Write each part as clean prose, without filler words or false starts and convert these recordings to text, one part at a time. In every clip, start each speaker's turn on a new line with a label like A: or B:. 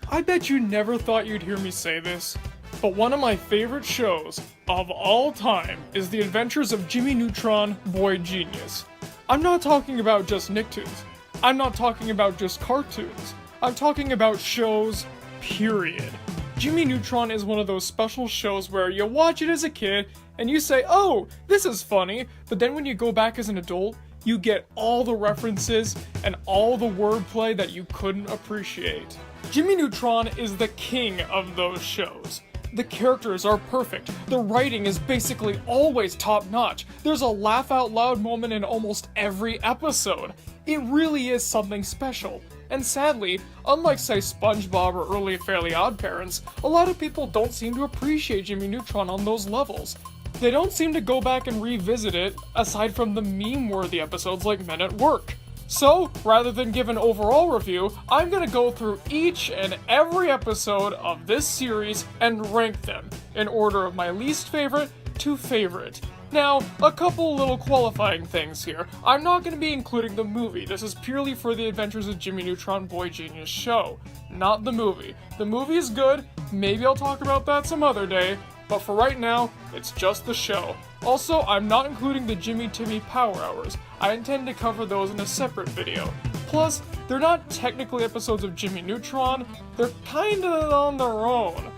A: I bet you never thought you'd hear me say this, but one of my favorite shows of all time is The Adventures of Jimmy Neutron, Boy Genius. I'm not talking about just Nicktoons. I'm not talking about just cartoons. I'm talking about shows, period. Jimmy Neutron is one of those special shows where you watch it as a kid and you say, oh, this is funny, but then when you go back as an adult, you get all the references and all the wordplay that you couldn't appreciate. Jimmy Neutron is the king of those shows. The characters are perfect. The writing is basically always top-notch. There's a laugh-out-loud moment in almost every episode. It really is something special. And sadly, unlike say SpongeBob or early Fairly OddParents, a lot of people don't seem to appreciate Jimmy Neutron on those levels. They don't seem to go back and revisit it, aside from the meme-worthy episodes like Men at Work. So, rather than give an overall review, I'm gonna go through each and every episode of this series and rank them, in order of my least favorite to favorite. Now, a couple little qualifying things here. I'm not going to be including the movie. This is purely for the Adventures of Jimmy Neutron Boy Genius show, not the movie. The movie is good, maybe I'll talk about that some other day, but for right now, it's just the show. Also, I'm not including the Jimmy Timmy Power Hours. I intend to cover those in a separate video. Plus, they're not technically episodes of Jimmy Neutron, they're kinda on their own.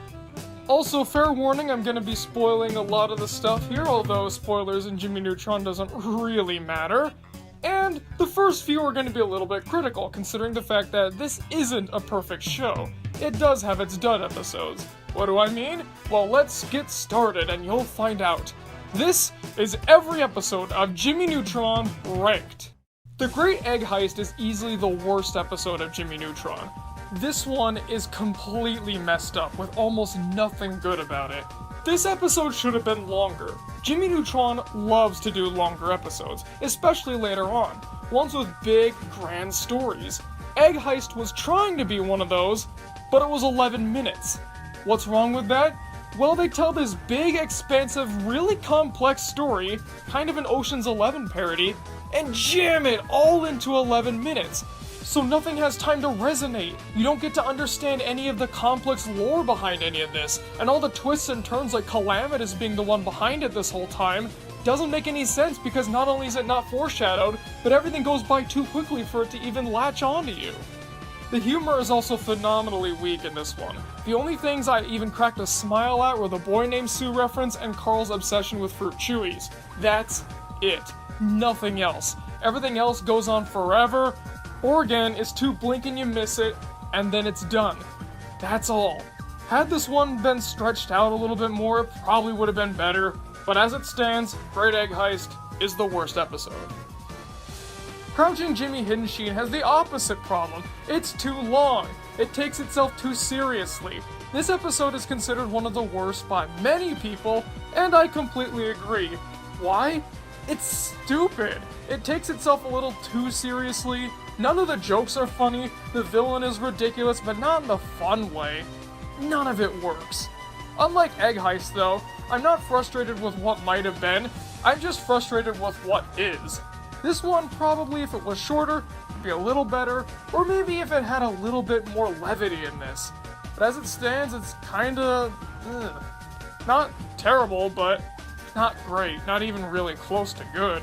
A: Also, fair warning, I'm gonna be spoiling a lot of the stuff here, although spoilers in Jimmy Neutron doesn't really matter. And the first few are gonna be a little bit critical, considering the fact that this isn't a perfect show. It does have its dud episodes. What do I mean? Well, let's get started and you'll find out. This is every episode of Jimmy Neutron ranked. The Great Egg Heist is easily the worst episode of Jimmy Neutron. This one is completely messed up with almost nothing good about it. This episode should have been longer. Jimmy Neutron loves to do longer episodes, especially later on, ones with big, grand stories. Egg Heist was trying to be one of those, but it was 11 minutes. What's wrong with that? Well, they tell this big, expansive, really complex story, kind of an Ocean's 11 parody, and jam it all into 11 minutes. So nothing has time to resonate. You don't get to understand any of the complex lore behind any of this, and all the twists and turns like Calamitous being the one behind it this whole time doesn't make any sense because not only is it not foreshadowed, but everything goes by too quickly for it to even latch onto you. The humor is also phenomenally weak in this one. The only things I even cracked a smile at were the Boy Named Sue reference and Carl's obsession with Fruit Chewies. That's it. Nothing else. Everything else goes on forever, or again, it's too blink and you miss it, and then it's done. That's all. Had this one been stretched out a little bit more, it probably would have been better, but as it stands, Great Egg Heist is the worst episode. Crouching Jimmy Hidden Sheen has the opposite problem. It's too long. It takes itself too seriously. This episode is considered one of the worst by many people, and I completely agree. Why? It's stupid. It takes itself a little too seriously. None of the jokes are funny, the villain is ridiculous, but not in the fun way. None of it works. Unlike Egg Heist though, I'm not frustrated with what might have been, I'm just frustrated with what is. This one probably, if it was shorter, would be a little better, or maybe if it had a little bit more levity in this. But as it stands, it's kinda... not terrible, but not great, not even really close to good.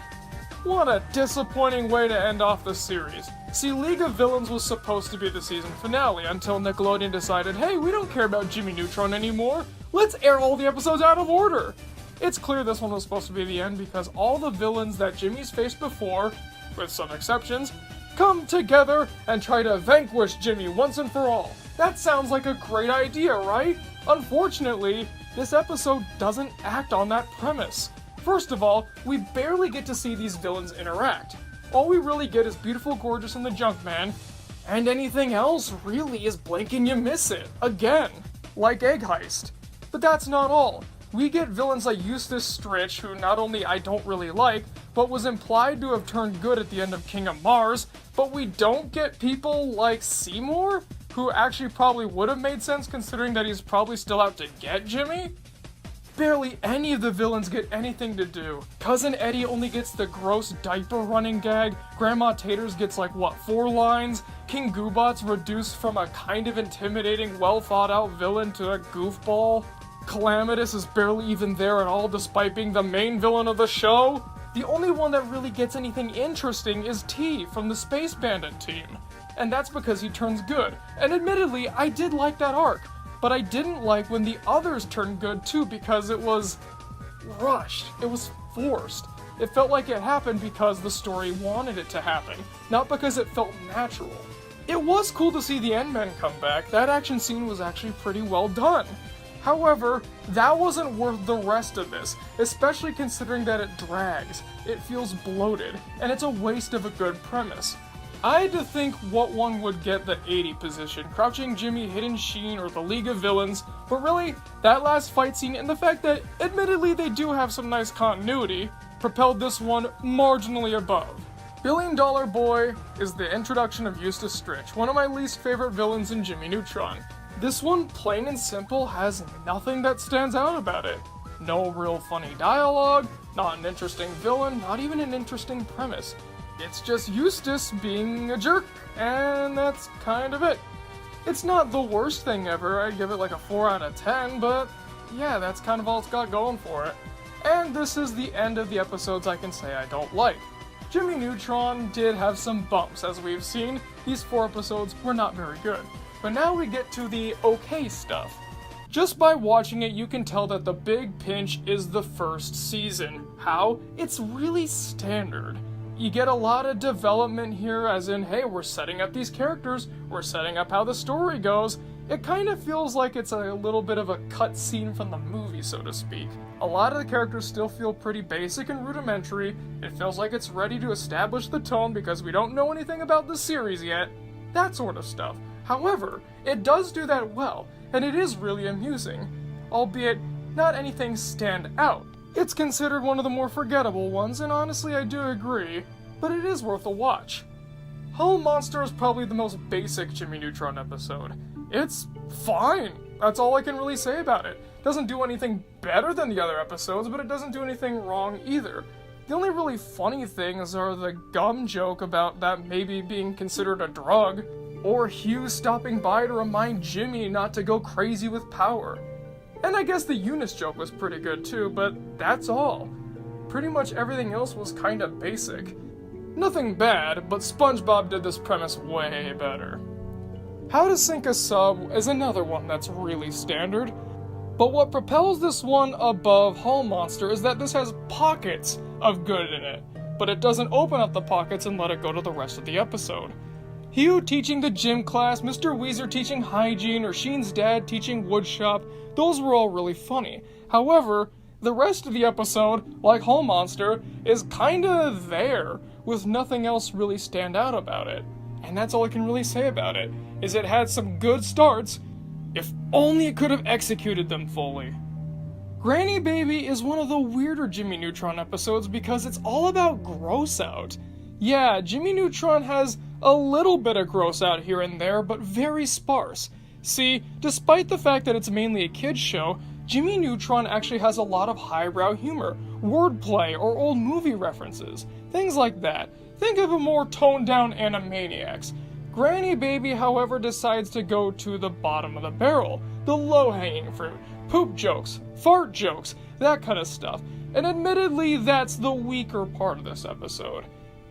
A: What a disappointing way to end off the series. See, League of Villains was supposed to be the season finale until Nickelodeon decided, hey, we don't care about Jimmy Neutron anymore. Let's air all the episodes out of order. It's clear this one was supposed to be the end because all the villains that Jimmy's faced before, with some exceptions, come together and try to vanquish Jimmy once and for all. That sounds like a great idea, right? Unfortunately, this episode doesn't act on that premise. First of all, we barely get to see these villains interact. All we really get is Beautiful, Gorgeous, and the Junkman, and anything else really is blink and you miss it, again, like Egg Heist. But that's not all. We get villains like Eustace Stritch, who not only I don't really like, but was implied to have turned good at the end of King of Mars, but we don't get people like Seymour, who actually probably would have made sense considering that he's probably still out to get Jimmy? barely any of the villains get anything to do. Cousin Eddie only gets the gross diaper running gag, Grandma Taters gets like, what, 4 lines? King Goobot's reduced from a kind of intimidating, well thought out villain to a goofball. Calamitous is barely even there at all despite being the main villain of the show. The only one that really gets anything interesting is T from the Space Bandit team. And that's because he turns good. And admittedly, I did like that arc. But I didn't like when the others turned good too because it was rushed. It was forced. It felt like it happened because the story wanted it to happen, not because it felt natural. It was cool to see the Endmen come back. That action scene was actually pretty well done. However, that wasn't worth the rest of this, especially considering that it drags, it feels bloated, and it's a waste of a good premise. I had to think what one would get the 80 position, Crouching Jimmy, Hidden Sheen, or the League of Villains, but really, that last fight scene and the fact that, admittedly, they do have some nice continuity, propelled this one marginally above. Billion Dollar Boy is the introduction of Eustace Stritch, one of my least favorite villains in Jimmy Neutron. This one, plain and simple, has nothing that stands out about it. No real funny dialogue, not an interesting villain, not even an interesting premise. It's just Eustace being a jerk, and that's kind of it. It's not the worst thing ever, I'd give it like a 4 out of 10, but yeah, that's kind of all it's got going for it. And this is the end of the episodes I can say I don't like. Jimmy Neutron did have some bumps, as we've seen. These 4 episodes were not very good. But now we get to the okay stuff. Just by watching it, you can tell that the big pinch is the first season. How? It's really standard. You get a lot of development here, as in, hey, we're setting up these characters, we're setting up how the story goes. It kind of feels like it's a little bit of a cut scene from the movie, so to speak. A lot of the characters still feel pretty basic and rudimentary. It feels like it's ready to establish the tone because we don't know anything about the series yet. That sort of stuff. However, it does do that well, and it is really amusing. Albeit, not anything stand out. It's considered one of the more forgettable ones, and honestly I do agree, but it is worth a watch. Hull Monster is probably the most basic Jimmy Neutron episode. It's fine. That's all I can really say about it. Doesn't do anything better than the other episodes, but it doesn't do anything wrong either. The only really funny things are the gum joke about that maybe being considered a drug, or Hugh stopping by to remind Jimmy not to go crazy with power. And I guess the Eunice joke was pretty good too, but that's all. Pretty much everything else was kinda basic. Nothing bad, but SpongeBob did this premise way better. How to Sink a Sub is another one that's really standard, but what propels this one above Hull Monster is that this has pockets of good in it, but it doesn't open up the pockets and let it go to the rest of the episode. Hugh teaching the gym class, Mr. Weezer teaching hygiene, or Sheen's dad teaching woodshop, those were all really funny. However, the rest of the episode, like Hull Monster, is kinda there, with nothing else really stand out about it. And that's all I can really say about it, is it had some good starts, if only it could have executed them fully. Granny Baby is one of the weirder Jimmy Neutron episodes because it's all about gross out. Yeah, Jimmy Neutron has a little bit of gross out here and there, but very sparse. See, despite the fact that it's mainly a kid's show, Jimmy Neutron actually has a lot of highbrow humor, wordplay, or old movie references, things like that. Think of a more toned-down Animaniacs. Granny Baby, however, decides to go to the bottom of the barrel, the low-hanging fruit, poop jokes, fart jokes, that kind of stuff, and admittedly that's the weaker part of this episode.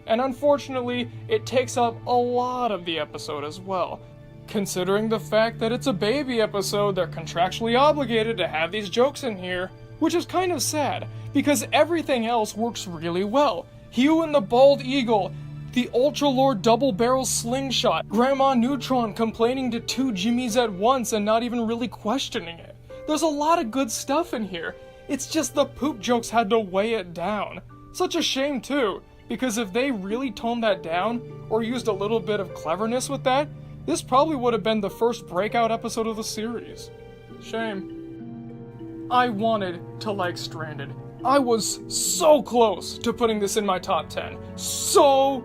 A: And unfortunately, it takes up a lot of the episode as well. Considering the fact that it's a baby episode, they're contractually obligated to have these jokes in here, which is kind of sad, because everything else works really well. Hugh and the Bald Eagle, the Ultra Lord double barrel slingshot, Grandma Neutron complaining to 2 Jimmys at once and not even really questioning it. There's a lot of good stuff in here. It's just the poop jokes had to weigh it down. Such a shame too, because if they really toned that down, or used a little bit of cleverness with that, this probably would have been the first breakout episode of the series. Shame. I wanted to like Stranded. I was so close to putting this in my top 10. So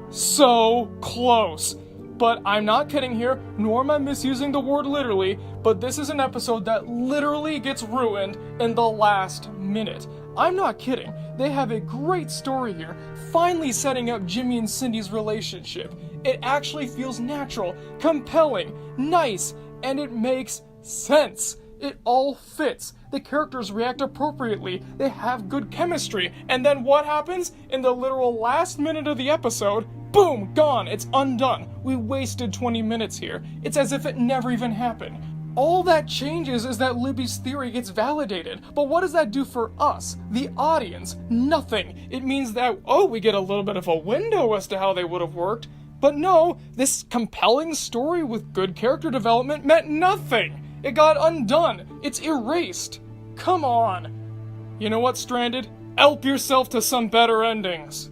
A: close. But I'm not kidding here, nor am I misusing the word literally, but this is an episode that literally gets ruined in the last minute. I'm not kidding. They have a great story here, finally setting up Jimmy and Cindy's relationship. It actually feels natural, compelling, nice, and it makes sense. It all fits. The characters react appropriately, they have good chemistry, and then what happens? In the literal last minute of the episode, boom, gone, it's undone. We wasted 20 minutes here. It's as if it never even happened. All that changes is that Libby's theory gets validated, but what does that do for us, the audience? Nothing. It means that, we get a little bit of a window as to how they would have worked, but no, this compelling story with good character development meant nothing. It got undone. It's erased. Come on. You know what, Stranded? Help yourself to some better endings.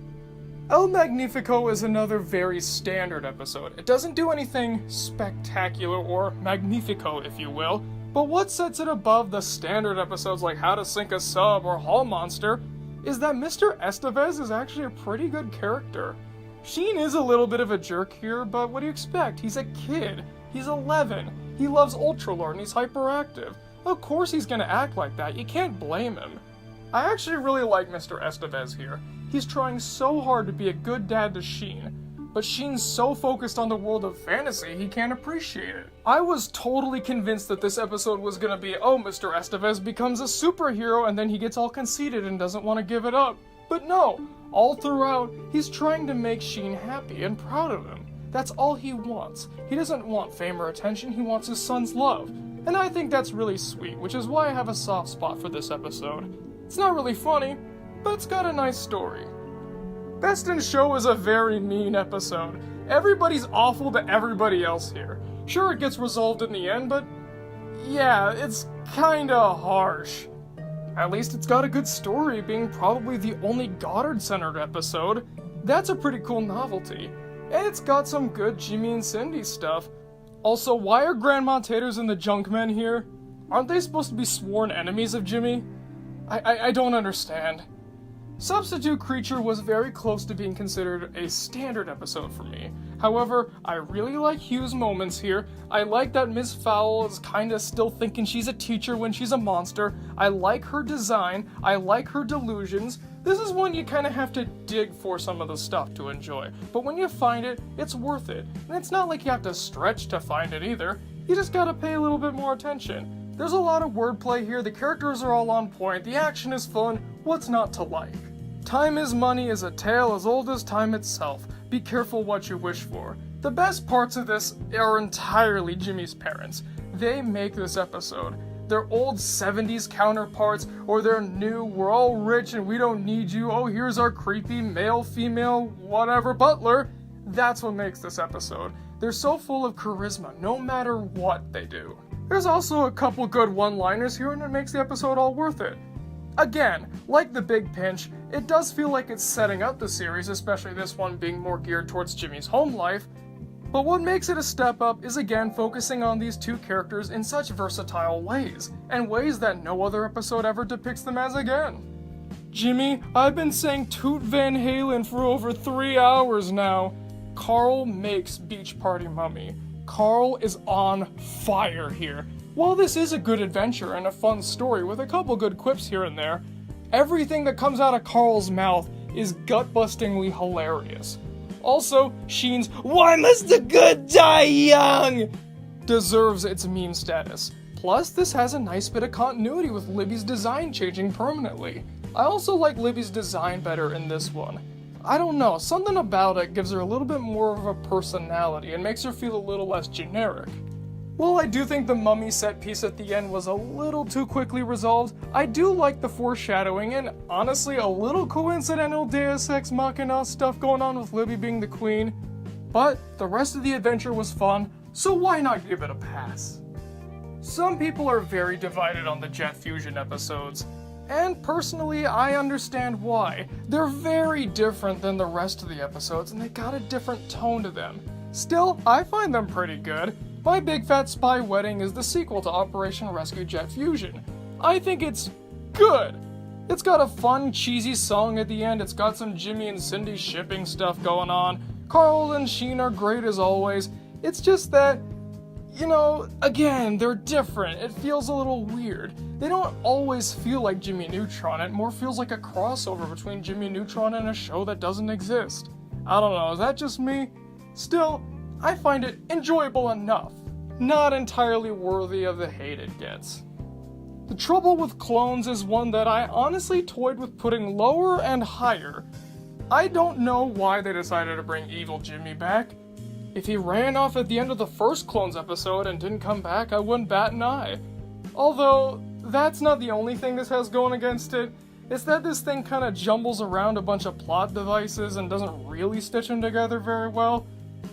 A: El Magnifico is another very standard episode. It doesn't do anything spectacular or magnifico, if you will, but what sets it above the standard episodes like How to Sink a Sub or Hall Monster is that Mr. Estevez is actually a pretty good character. Sheen is a little bit of a jerk here, but what do you expect? He's a kid. He's 11. He loves Ultralord and he's hyperactive. Of course he's gonna act like that. You can't blame him. I actually really like Mr. Estevez here. He's trying so hard to be a good dad to Sheen, but Sheen's so focused on the world of fantasy he can't appreciate it. I was totally convinced that this episode was gonna be, Mr. Estevez becomes a superhero and then he gets all conceited and doesn't want to give it up. But no, all throughout, he's trying to make Sheen happy and proud of him. That's all he wants. He doesn't want fame or attention, he wants his son's love. And I think that's really sweet, which is why I have a soft spot for this episode. It's not really funny, but it's got a nice story. Best in Show is a very mean episode. Everybody's awful to everybody else here. Sure, it gets resolved in the end, but yeah, it's kinda harsh. At least it's got a good story, being probably the only Goddard-centered episode. That's a pretty cool novelty. And it's got some good Jimmy and Cindy stuff. Also, why are Grandma Taters and the Junkmen here? Aren't they supposed to be sworn enemies of Jimmy? I don't understand. Substitute Creature was very close to being considered a standard episode for me. However, I really like Hugh's moments here. I like that Miss Fowl is kinda still thinking she's a teacher when she's a monster. I like her design. I like her delusions. This is one you kinda have to dig for some of the stuff to enjoy. But when you find it, it's worth it. And it's not like you have to stretch to find it either. You just gotta pay a little bit more attention. There's a lot of wordplay here, the characters are all on point, the action is fun, what's not to like? Time is money is a tale as old as time itself. Be careful what you wish for. The best parts of this are entirely Jimmy's parents. They make this episode. Their old 70s counterparts, or their new, we're all rich and we don't need you, here's our creepy male, female, whatever butler. That's what makes this episode. They're so full of charisma, no matter what they do. There's also a couple good one-liners here and it makes the episode all worth it. Again, like The Big Pinch, it does feel like it's setting up the series, especially this one being more geared towards Jimmy's home life, but what makes it a step up is again focusing on these two characters in such versatile ways, and ways that no other episode ever depicts them as again. Jimmy, I've been saying Toot Van Halen for over 3 hours now. Carl makes Beach Party Mummy. Carl is on fire here. While this is a good adventure and a fun story with a couple good quips here and there, everything that comes out of Carl's mouth is gut-bustingly hilarious. Also, Sheen's "Why must the good die young?" deserves its meme status. Plus, this has a nice bit of continuity with Libby's design changing permanently. I also like Libby's design better in this one. I don't know, something about it gives her a little bit more of a personality and makes her feel a little less generic. While I do think the mummy set piece at the end was a little too quickly resolved, I do like the foreshadowing and honestly a little coincidental Deus Ex Machina stuff going on with Libby being the queen. But the rest of the adventure was fun, so why not give it a pass? Some people are very divided on the Jet Fusion episodes. And personally, I understand why. They're very different than the rest of the episodes, and they got a different tone to them. Still, I find them pretty good. My Big Fat Spy Wedding is the sequel to Operation Rescue Jet Fusion. I think it's good. It's got a fun, cheesy song at the end, it's got some Jimmy and Cindy shipping stuff going on. Carl and Sheen are great as always. It's just that, again, they're different. It feels a little weird. They don't always feel like Jimmy Neutron. It more feels like a crossover between Jimmy Neutron and a show that doesn't exist. I don't know, is that just me? Still, I find it enjoyable enough. Not entirely worthy of the hate it gets. The trouble with clones is one that I honestly toyed with putting lower and higher. I don't know why they decided to bring Evil Jimmy back. If he ran off at the end of the first Clones episode and didn't come back, I wouldn't bat an eye. Although, that's not the only thing this has going against it. It's that this thing kind of jumbles around a bunch of plot devices and doesn't really stitch them together very well.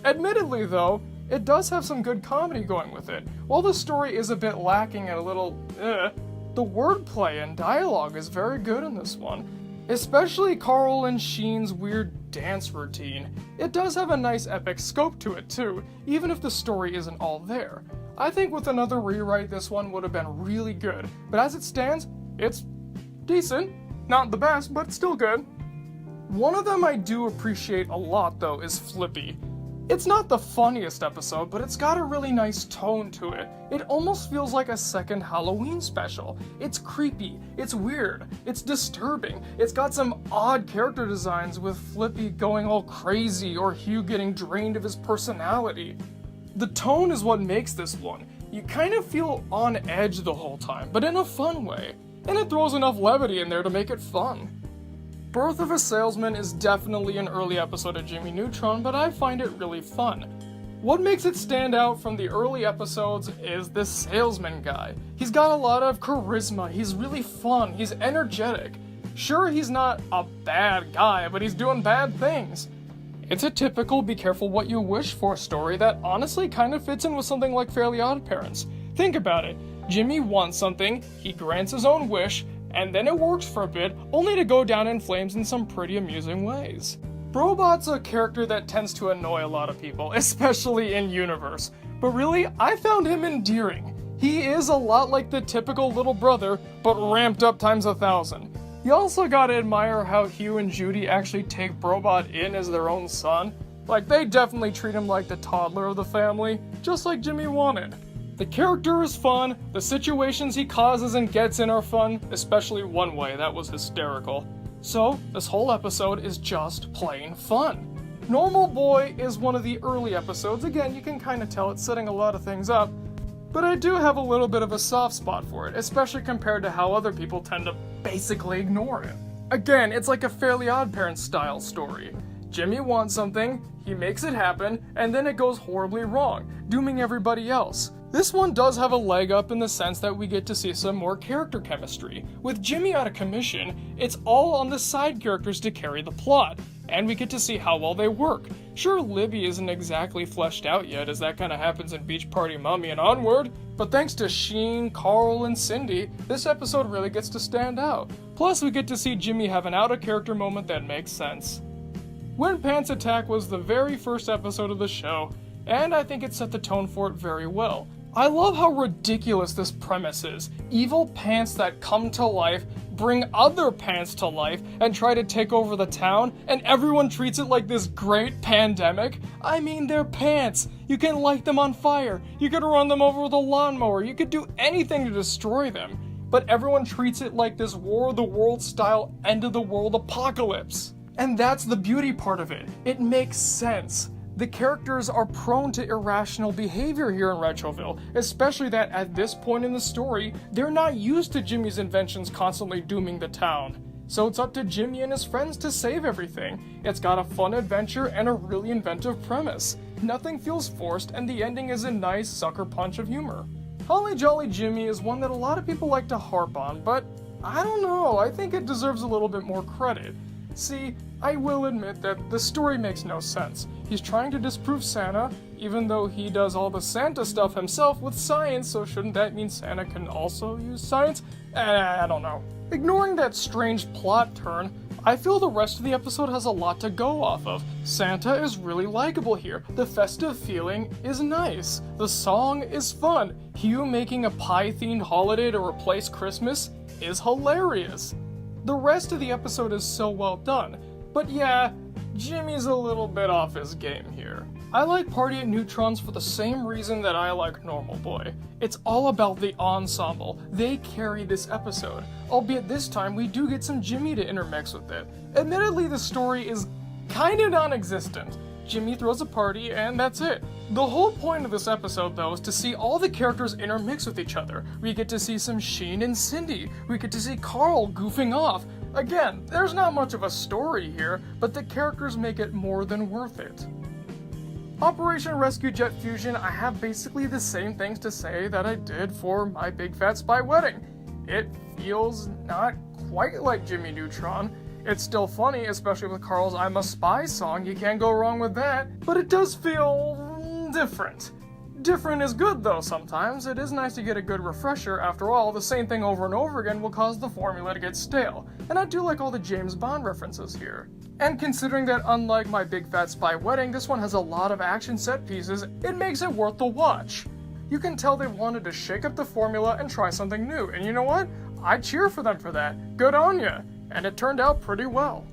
A: Admittedly though, it does have some good comedy going with it. While the story is a bit lacking and a little the wordplay and dialogue is very good in this one. Especially Carl and Sheen's weird dance routine. It does have a nice epic scope to it too, even if the story isn't all there. I think with another rewrite this one would have been really good, but as it stands, it's decent. Not the best, but still good. One of them I do appreciate a lot though is Flippy. It's not the funniest episode, but it's got a really nice tone to it. It almost feels like a second Halloween special. It's creepy, it's weird, it's disturbing. It's got some odd character designs with Flippy going all crazy or Hugh getting drained of his personality. The tone is what makes this one. You kind of feel on edge the whole time, but in a fun way. And it throws enough levity in there to make it fun. Birth of a Salesman is definitely an early episode of Jimmy Neutron, but I find it really fun. What makes it stand out from the early episodes is this salesman guy. He's got a lot of charisma, he's really fun, he's energetic. Sure, he's not a bad guy, but he's doing bad things. It's a typical be careful what you wish for story that honestly kind of fits in with something like Fairly Odd Parents. Think about it. Jimmy wants something, he grants his own wish, and then it works for a bit, only to go down in flames in some pretty amusing ways. Brobot's a character that tends to annoy a lot of people, especially in universe, but really, I found him endearing. He is a lot like the typical little brother, but ramped up times 1,000. You also gotta admire how Hugh and Judy actually take Brobot in as their own son. Like, they definitely treat him like the toddler of the family, just like Jimmy wanted. The character is fun, the situations he causes and gets in are fun, especially one way, that was hysterical. So, this whole episode is just plain fun. Normal Boy is one of the early episodes, again you can kinda tell it's setting a lot of things up, but I do have a little bit of a soft spot for it, especially compared to how other people tend to basically ignore it. Again, it's like a Fairly Odd Parents style story. Jimmy wants something, he makes it happen, and then it goes horribly wrong, dooming everybody else. This one does have a leg up in the sense that we get to see some more character chemistry. With Jimmy out of commission, it's all on the side characters to carry the plot, and we get to see how well they work. Sure, Libby isn't exactly fleshed out yet, as that kinda happens in Beach Party Mummy and onward, but thanks to Sheen, Carl, and Cindy, this episode really gets to stand out. Plus, we get to see Jimmy have an out-of-character moment that makes sense. When Pants Attack was the very first episode of the show, and I think it set the tone for it very well. I love how ridiculous this premise is. Evil pants that come to life, bring other pants to life, and try to take over the town, and everyone treats it like this great pandemic? I mean, they're pants. You can light them on fire, you could run them over with a lawnmower, you could do anything to destroy them. But everyone treats it like this War of the Worlds style end of the world apocalypse. And that's the beauty part of it. It makes sense. The characters are prone to irrational behavior here in Retroville, especially that at this point in the story, they're not used to Jimmy's inventions constantly dooming the town. So it's up to Jimmy and his friends to save everything. It's got a fun adventure and a really inventive premise. Nothing feels forced, and the ending is a nice sucker punch of humor. Holly Jolly Jimmy is one that a lot of people like to harp on, but I don't know, I think it deserves a little bit more credit. See, I will admit that the story makes no sense. He's trying to disprove Santa, even though he does all the Santa stuff himself with science, so shouldn't that mean Santa can also use science? I don't know. Ignoring that strange plot turn, I feel the rest of the episode has a lot to go off of. Santa is really likable here, the festive feeling is nice, the song is fun, Hugh making a pie-themed holiday to replace Christmas is hilarious. The rest of the episode is so well done, But yeah, Jimmy's a little bit off his game here. I like Party at Neutron's for the same reason that I like Normal Boy. It's all about the ensemble. They carry this episode. Albeit this time we do get some Jimmy to intermix with it. Admittedly, the story is kinda non-existent. Jimmy throws a party and that's it. The whole point of this episode though is to see all the characters intermix with each other. We get to see some Sheen and Cindy. We get to see Carl goofing off. Again, there's not much of a story here, but the characters make it more than worth it. Operation Rescue Jet Fusion, I have basically the same things to say that I did for My Big Fat Spy Wedding. It feels not quite like Jimmy Neutron. It's still funny, especially with Carl's I'm a Spy song, you can't go wrong with that, but it does feel different. Different is good though sometimes. It is nice to get a good refresher. After all, the same thing over and over again will cause the formula to get stale. And I do like all the James Bond references here. And considering that unlike My Big Fat Spy Wedding, this one has a lot of action set pieces, it makes it worth the watch. You can tell they wanted to shake up the formula and try something new, and you know what? I cheer for them for that. Good on ya. And it turned out pretty well.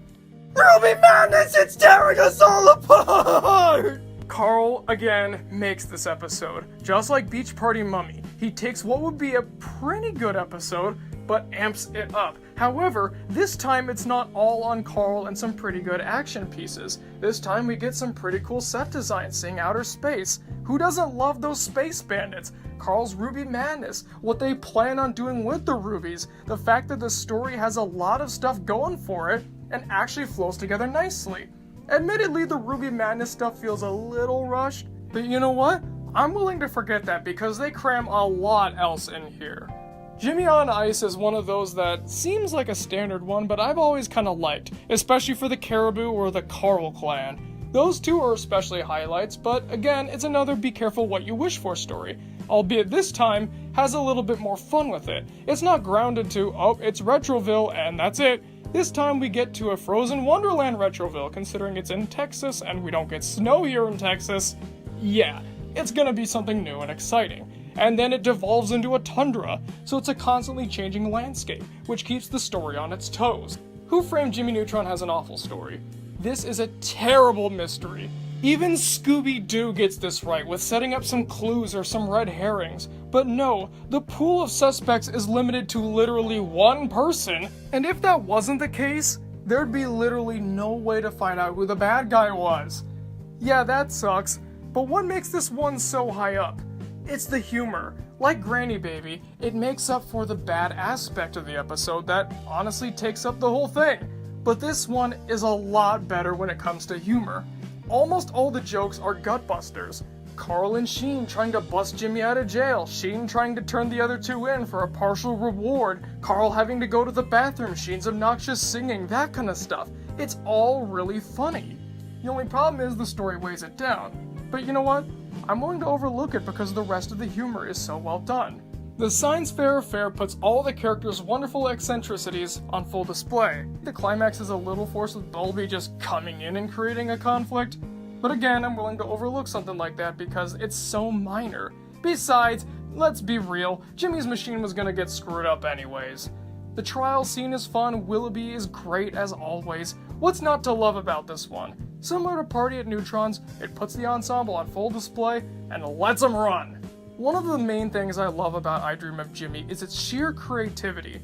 A: Ruby Madness, it's tearing us all apart! Carl, again, makes this episode. Just like Beach Party Mummy, he takes what would be a pretty good episode, but amps it up. However, this time it's not all on Carl and some pretty good action pieces. This time we get some pretty cool set design seeing outer space. Who doesn't love those space bandits? Carl's Ruby Madness, what they plan on doing with the Rubies, the fact that the story has a lot of stuff going for it, and actually flows together nicely. Admittedly, the Ruby Madness stuff feels a little rushed, but you know what? I'm willing to forget that because they cram a lot else in here. Jimmy on Ice is one of those that seems like a standard one, but I've always kind of liked, especially for the Caribou or the Carl clan. Those two are especially highlights, but again, it's another be careful what you wish for story. Albeit this time, has a little bit more fun with it. It's not grounded to, oh, it's Retroville and that's it. This time we get to a Frozen Wonderland Retroville, considering it's in Texas and we don't get snow here in Texas. Yeah, it's gonna be something new and exciting. And then it devolves into a tundra, so it's a constantly changing landscape, which keeps the story on its toes. Who Framed Jimmy Neutron has an awful story. This is a terrible mystery. Even Scooby-Doo gets this right with setting up some clues or some red herrings. But no, the pool of suspects is limited to literally one person, and if that wasn't the case, there'd be literally no way to find out who the bad guy was. Yeah, that sucks, but what makes this one so high up? It's the humor. Like Granny Baby, it makes up for the bad aspect of the episode that honestly takes up the whole thing. But this one is a lot better when it comes to humor. Almost all the jokes are gutbusters. Carl and Sheen trying to bust Jimmy out of jail, Sheen trying to turn the other two in for a partial reward, Carl having to go to the bathroom, Sheen's obnoxious singing, that kind of stuff. It's all really funny. The only problem is the story weighs it down. But you know what? I'm willing to overlook it because the rest of the humor is so well done. The Science Fair affair puts all the characters' wonderful eccentricities on full display. The climax is a little forced with Bulby just coming in and creating a conflict, but again, I'm willing to overlook something like that because it's so minor. Besides, let's be real, Jimmy's machine was gonna get screwed up anyways. The trial scene is fun, Willoughby is great as always. What's not to love about this one? Similar to Party at Neutron's, it puts the ensemble on full display and lets them run. One of the main things I love about I Dream of Jimmy is its sheer creativity.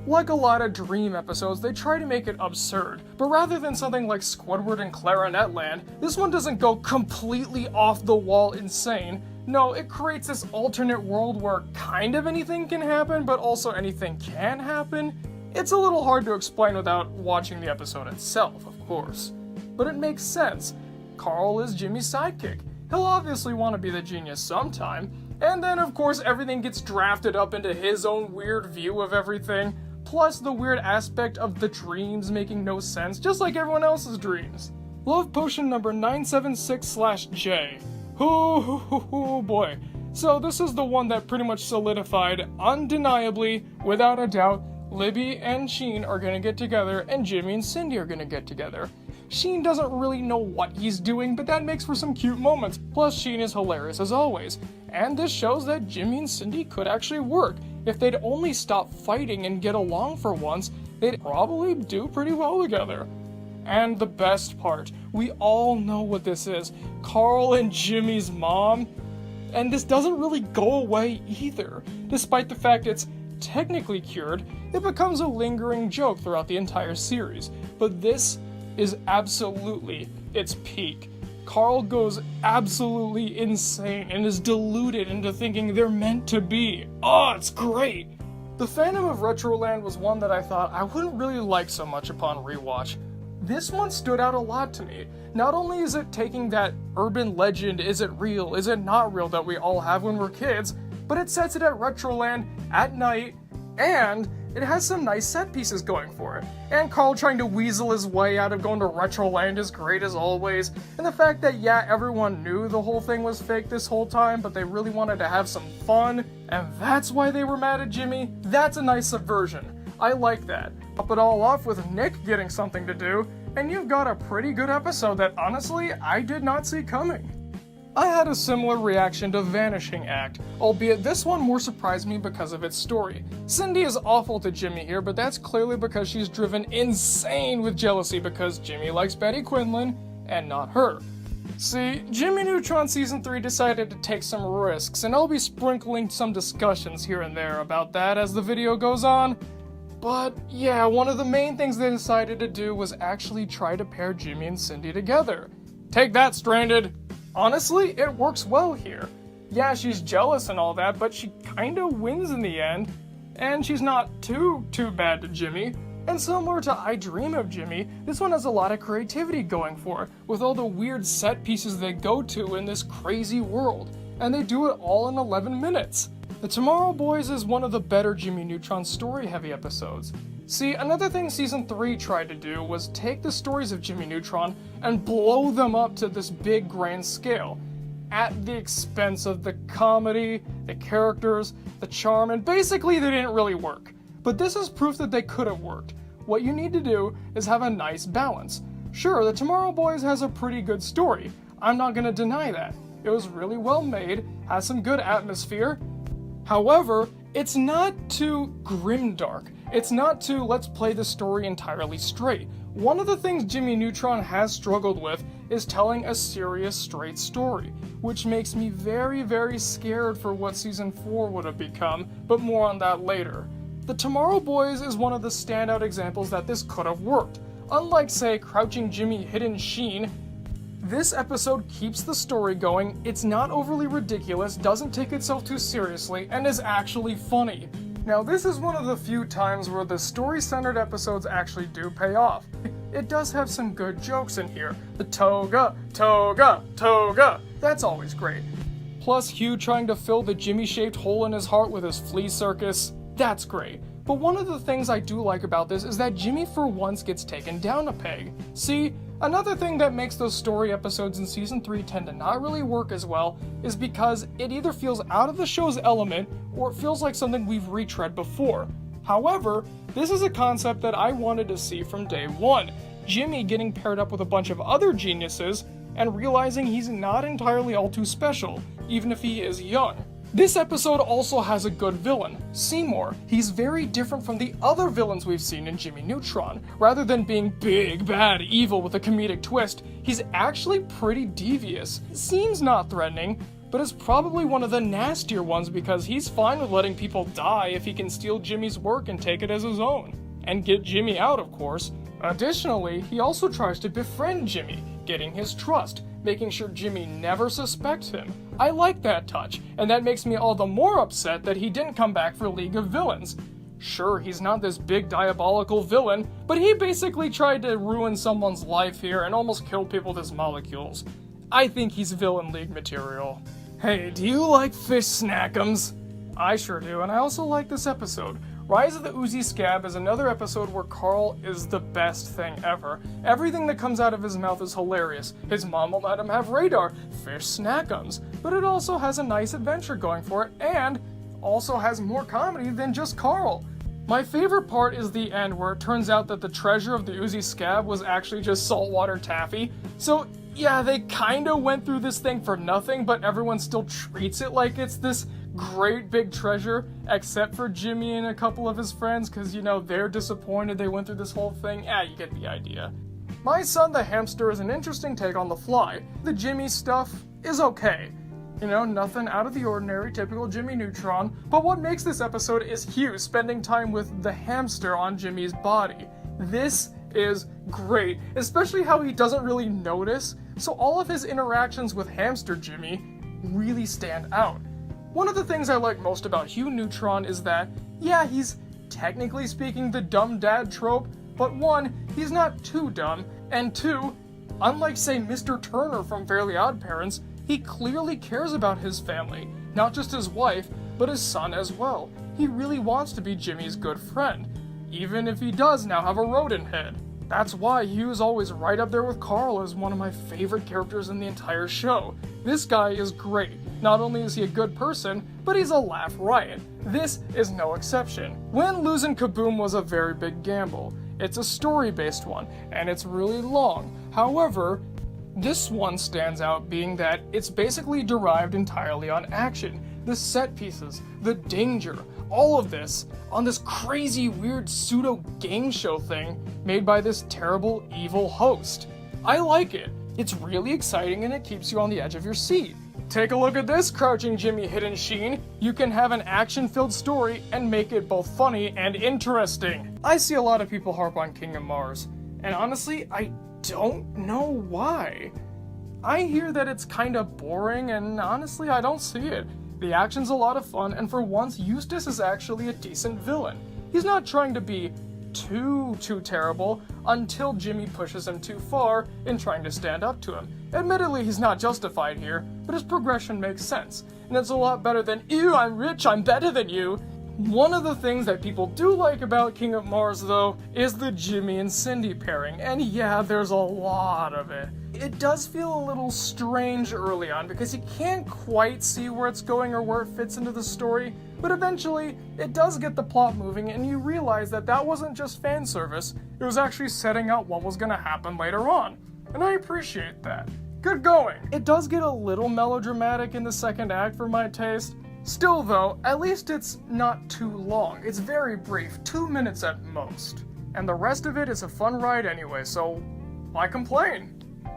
A: Like a lot of Dream episodes, they try to make it absurd, but rather than something like Squidward and Clarinet Land, this one doesn't go completely off the wall insane. No, it creates this alternate world where kind of anything can happen, but also anything can happen. It's a little hard to explain without watching the episode itself, of course. But it makes sense. Carl is Jimmy's sidekick. He'll obviously want to be the genius sometime, and then of course everything gets drafted up into his own weird view of everything, plus the weird aspect of the dreams making no sense, just like everyone else's dreams. Love potion number 976/J. Oh boy. So this is the one that pretty much solidified, undeniably, without a doubt, Libby and Sheen are gonna get together and Jimmy and Cindy are gonna get together. Sheen doesn't really know what he's doing, but that makes for some cute moments. Plus, Sheen is hilarious as always. And this shows that Jimmy and Cindy could actually work. If they'd only stop fighting and get along for once, they'd probably do pretty well together. And the best part, we all know what this is. Carl and Jimmy's mom. And this doesn't really go away either. Despite the fact it's technically cured, it becomes a lingering joke throughout the entire series. But this is absolutely its peak. Carl goes absolutely insane and is deluded into thinking they're meant to be. Oh, it's great! The Phantom of Retroland was one that I thought I wouldn't really like so much upon rewatch. This one stood out a lot to me. Not only is it taking that urban legend, is it real, is it not real, that we all have when we're kids, but it sets it at Retroland at night, and it has some nice set pieces going for it. And Carl trying to weasel his way out of going to Retroland is great as always, and the fact that, yeah, everyone knew the whole thing was fake this whole time, but they really wanted to have some fun, and that's why they were mad at Jimmy, that's a nice subversion. I like that. Top it all off with Nick getting something to do, and you've got a pretty good episode that honestly I did not see coming. I had a similar reaction to Vanishing Act, albeit this one more surprised me because of its story. Cindy is awful to Jimmy here, but that's clearly because she's driven insane with jealousy because Jimmy likes Betty Quinlan and not her. See, Jimmy Neutron Season 3 decided to take some risks, and I'll be sprinkling some discussions here and there about that as the video goes on. But yeah, one of the main things they decided to do was actually try to pair Jimmy and Cindy together. Take that, Stranded! Honestly, it works well here. Yeah, she's jealous and all that, but she kinda wins in the end, and she's not too bad to Jimmy. And similar to I Dream of Jimmy, this one has a lot of creativity going for it, with all the weird set pieces they go to in this crazy world, and they do it all in 11 minutes. The Tomorrow Boys is one of the better Jimmy Neutron story-heavy episodes. See, another thing Season 3 tried to do was take the stories of Jimmy Neutron and blow them up to this big grand scale, at the expense of the comedy, the characters, the charm, and basically they didn't really work. But this is proof that they could have worked. What you need to do is have a nice balance. Sure, the Tomorrow Boys has a pretty good story. I'm not gonna deny that. It was really well made, has some good atmosphere. However, it's not too grimdark. It's not too, let's play the story entirely straight. One of the things Jimmy Neutron has struggled with is telling a serious, straight story, which makes me very, very scared for what Season 4 would have become, but more on that later. The Tomorrow Boys is one of the standout examples that this could have worked. Unlike, say, Crouching Jimmy, Hidden Sheen, this episode keeps the story going, it's not overly ridiculous, doesn't take itself too seriously, and is actually funny. Now, this is one of the few times where the story-centered episodes actually do pay off. It does have some good jokes in here. The toga, toga, toga, that's always great. Plus, Hugh trying to fill the Jimmy-shaped hole in his heart with his flea circus, that's great. But one of the things I do like about this is that Jimmy for once gets taken down a peg. See, another thing that makes those story episodes in Season 3 tend to not really work as well is because it either feels out of the show's element or it feels like something we've retread before. However, this is a concept that I wanted to see from day one. Jimmy getting paired up with a bunch of other geniuses and realizing he's not entirely all too special, even if he is young. This episode also has a good villain, Seymour. He's very different from the other villains we've seen in Jimmy Neutron. Rather than being big, bad, evil with a comedic twist, he's actually pretty devious. Seems not threatening, but is probably one of the nastier ones because he's fine with letting people die if he can steal Jimmy's work and take it as his own. And get Jimmy out, of course. Additionally, he also tries to befriend Jimmy, getting his trust, making sure Jimmy never suspects him. I like that touch, and that makes me all the more upset that he didn't come back for League of Villains. Sure, he's not this big diabolical villain, but he basically tried to ruin someone's life here and almost killed people with his molecules. I think he's Villain League material. Hey, do you like fish snackums? I sure do, and I also like this episode. Rise of the Uzi Scab is another episode where Carl is the best thing ever. Everything that comes out of his mouth is hilarious. His mom will let him have radar, fish snackums, but it also has a nice adventure going for it, and also has more comedy than just Carl. My favorite part is the end where it turns out that the treasure of the Uzi Scab was actually just saltwater taffy. So yeah, they kinda went through this thing for nothing, but everyone still treats it like it's this great big treasure, except for Jimmy and a couple of his friends, because, you know, they're disappointed they went through this whole thing. You get the idea. My Son the Hamster is an interesting take on The Fly. The Jimmy stuff is okay. You know, nothing out of the ordinary, typical Jimmy Neutron, but what makes this episode is Hugh spending time with the hamster on Jimmy's body. This is great, especially how he doesn't really notice, so all of his interactions with hamster Jimmy really stand out. One of the things I like most about Hugh Neutron is that, yeah, he's technically speaking the dumb dad trope, but one, he's not too dumb, and two, unlike say Mr. Turner from Fairly Odd Parents, he clearly cares about his family, not just his wife, but his son as well. He really wants to be Jimmy's good friend, even if he does now have a rodent head. That's why Hugh's always right up there with Carl as one of my favorite characters in the entire show. This guy is great. Not only is he a good person, but he's a laugh riot. This is no exception. When losing Kaboom was a very big gamble. It's a story-based one, and it's really long. However, this one stands out being that it's basically derived entirely on action. The set pieces, the danger, all of this on this crazy weird pseudo game show thing made by this terrible evil host. I like it. It's really exciting and it keeps you on the edge of your seat. Take a look at this, Crouching Jimmy Hidden Sheen. You can have an action-filled story and make it both funny and interesting. I see a lot of people harp on Kingdom Mars, and honestly, I don't know why. I hear that it's kinda boring, and honestly, I don't see it. The action's a lot of fun, and for once, Eustace is actually a decent villain. He's not trying to be too terrible until Jimmy pushes him too far in trying to stand up to him. Admittedly, he's not justified here, but his progression makes sense, and it's a lot better than, ew, I'm rich, I'm better than you. One of the things that people do like about King of Mars, though, is the Jimmy and Cindy pairing, and yeah, there's a lot of it. It does feel a little strange early on because you can't quite see where it's going or where it fits into the story, but eventually, it does get the plot moving and you realize that that wasn't just fan service, it was actually setting out what was going to happen later on, and I appreciate that. Good going! It does get a little melodramatic in the second act for my taste. Still though, at least it's not too long. It's very brief, 2 minutes at most. And the rest of it is a fun ride anyway, so why complain?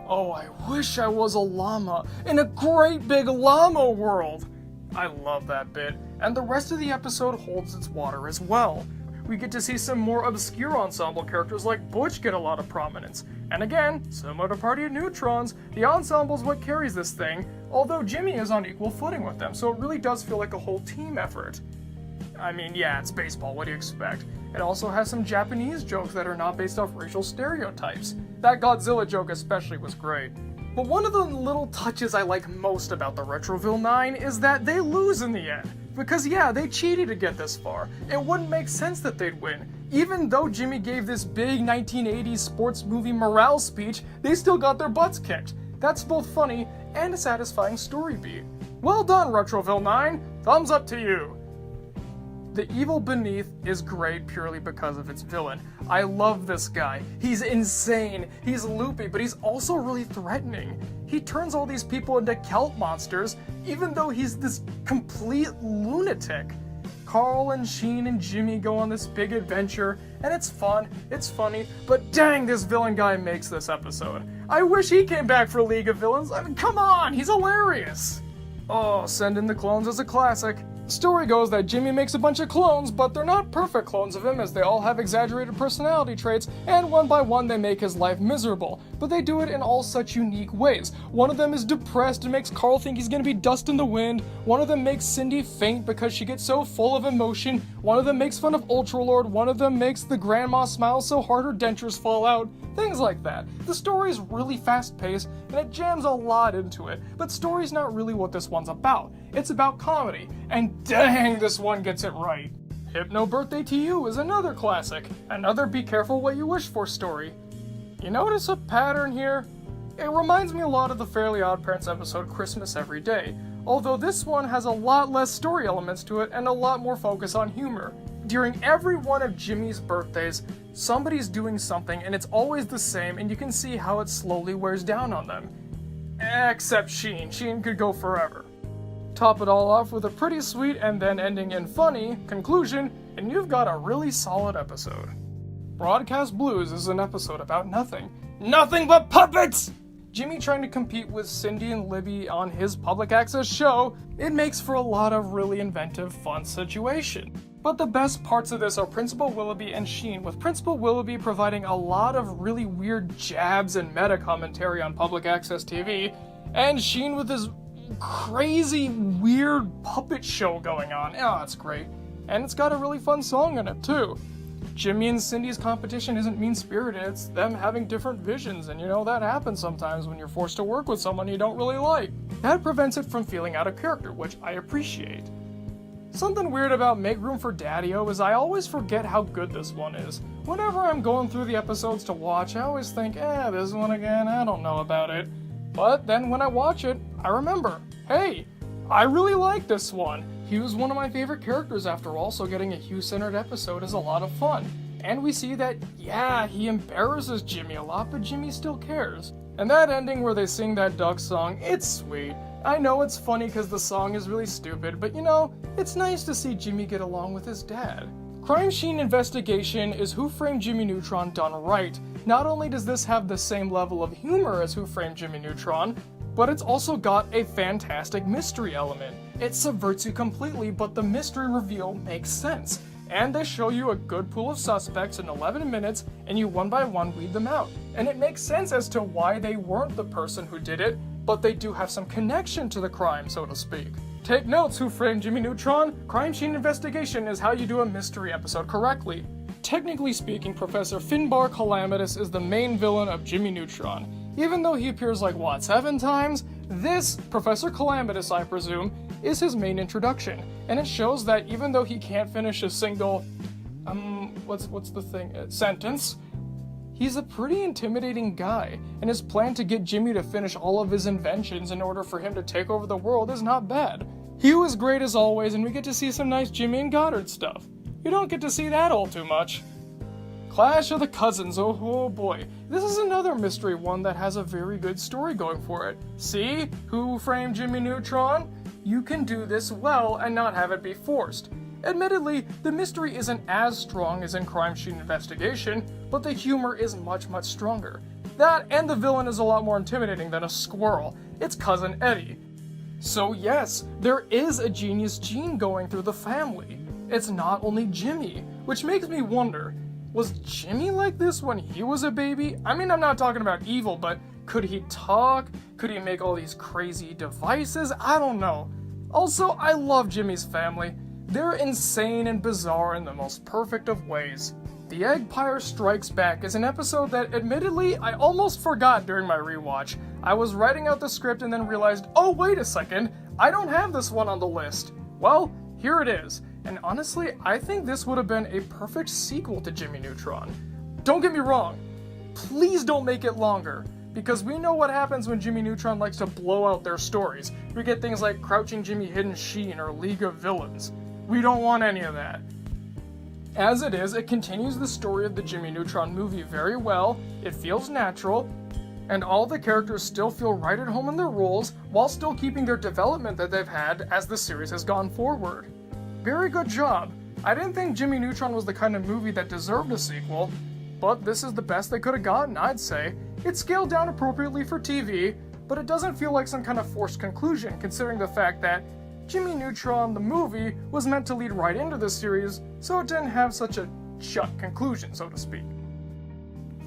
A: Oh, I wish I was a llama in a great big llama world. I love that bit, and the rest of the episode holds its water as well. We get to see some more obscure ensemble characters like Butch get a lot of prominence. And again, similar to Party of Neutrons, the ensemble's what carries this thing, although Jimmy is on equal footing with them, so it really does feel like a whole team effort. I mean, yeah, it's baseball, what do you expect? It also has some Japanese jokes that are not based off racial stereotypes. That Godzilla joke especially was great. But one of the little touches I like most about the Retroville 9 is that they lose in the end. Because yeah, they cheated to get this far. It wouldn't make sense that they'd win. Even though Jimmy gave this big 1980s sports movie morale speech, they still got their butts kicked. That's both funny and a satisfying story beat. Well done, Retroville 9! Thumbs up to you! The evil beneath is great purely because of its villain. I love this guy. He's insane, he's loopy, but he's also really threatening. He turns all these people into kelp monsters, even though he's this complete lunatic. Carl and Sheen and Jimmy go on this big adventure, and it's fun, it's funny, but dang, this villain guy makes this episode. I wish he came back for League of Villains. I mean, come on, he's hilarious. Oh, Send in the Clones is a classic. Story goes that Jimmy makes a bunch of clones, but they're not perfect clones of him as they all have exaggerated personality traits, and one by one they make his life miserable. But they do it in all such unique ways. One of them is depressed and makes Carl think he's gonna be dust in the wind. One of them makes Cindy faint because she gets so full of emotion. One of them makes fun of Ultralord. One of them makes the grandma smile so hard her dentures fall out. Things like that. The story's really fast-paced, and it jams a lot into it, but story's not really what this one's about. It's about comedy, and dang, this one gets it right. Hypno Birthday to You is another classic, another be careful what you wish for story. You notice a pattern here? It reminds me a lot of the Fairly Odd Parents episode Christmas Every Day, although this one has a lot less story elements to it and a lot more focus on humor. During every one of Jimmy's birthdays, somebody's doing something and it's always the same, and you can see how it slowly wears down on them. Except Sheen. Sheen could go forever. Top it all off with a pretty sweet and then ending in funny conclusion, and you've got a really solid episode. Broadcast Blues is an episode about nothing. Nothing but puppets! Jimmy trying to compete with Cindy and Libby on his public access show, it makes for a lot of really inventive, fun situation. But the best parts of this are Principal Willoughby and Sheen, with Principal Willoughby providing a lot of really weird jabs and meta commentary on public access TV, and Sheen with his crazy, weird puppet show going on. Oh, it's great. And it's got a really fun song in it, too. Jimmy and Cindy's competition isn't mean-spirited, it's them having different visions, and that happens sometimes when you're forced to work with someone you don't really like. That prevents it from feeling out of character, which I appreciate. Something weird about Make Room for Daddy-O is I always forget how good this one is. Whenever I'm going through the episodes to watch, I always think, this one again, I don't know about it. But then when I watch it, I remember, hey, I really like this one. He was one of my favorite characters after all, so getting a Hugh-centered episode is a lot of fun. And we see that, he embarrasses Jimmy a lot, but Jimmy still cares. And that ending where they sing that duck song, it's sweet. I know it's funny because the song is really stupid, but it's nice to see Jimmy get along with his dad. Crime Scene Investigation is Who Framed Jimmy Neutron done right. Not only does this have the same level of humor as Who Framed Jimmy Neutron, but it's also got a fantastic mystery element. It subverts you completely, but the mystery reveal makes sense. And they show you a good pool of suspects in 11 minutes, and you one by one weed them out. And it makes sense as to why they weren't the person who did it, but they do have some connection to the crime, so to speak. Take notes, Who Framed Jimmy Neutron? Crime Scene Investigation is how you do a mystery episode correctly. Technically speaking, Professor Finbar Calamitous is the main villain of Jimmy Neutron. Even though he appears 7 times, this, Professor Calamitous I presume, is his main introduction. And it shows that even though he can't finish a single, sentence, he's a pretty intimidating guy, and his plan to get Jimmy to finish all of his inventions in order for him to take over the world is not bad. He was great as always, and we get to see some nice Jimmy and Goddard stuff. You don't get to see that all too much. Clash of the Cousins, oh boy. This is another mystery one that has a very good story going for it. See? Who Framed Jimmy Neutron? You can do this well and not have it be forced. Admittedly, the mystery isn't as strong as in Crime Scene Investigation, but the humor is much, much stronger. That and the villain is a lot more intimidating than a squirrel. It's Cousin Eddie. So yes, there is a genius gene going through the family. It's not only Jimmy, which makes me wonder, was Jimmy like this when he was a baby? I mean, I'm not talking about evil, but could he talk? Could he make all these crazy devices? I don't know. Also, I love Jimmy's family. They're insane and bizarre in the most perfect of ways. The Eggpire Strikes Back is an episode that, admittedly, I almost forgot during my rewatch. I was writing out the script and then realized, oh wait a second, I don't have this one on the list. Well, here it is. And honestly, I think this would have been a perfect sequel to Jimmy Neutron. Don't get me wrong, please don't make it longer, because we know what happens when Jimmy Neutron likes to blow out their stories. We get things like Crouching Jimmy, Hidden Sheen, or League of Villains. We don't want any of that. As it is, it continues the story of the Jimmy Neutron movie very well, it feels natural, and all the characters still feel right at home in their roles, while still keeping their development that they've had as the series has gone forward. Very good job. I didn't think Jimmy Neutron was the kind of movie that deserved a sequel, but this is the best they could have gotten, I'd say. It's scaled down appropriately for TV, but it doesn't feel like some kind of forced conclusion, considering the fact that Jimmy Neutron, the movie, was meant to lead right into the series, so it didn't have such a shut conclusion, so to speak.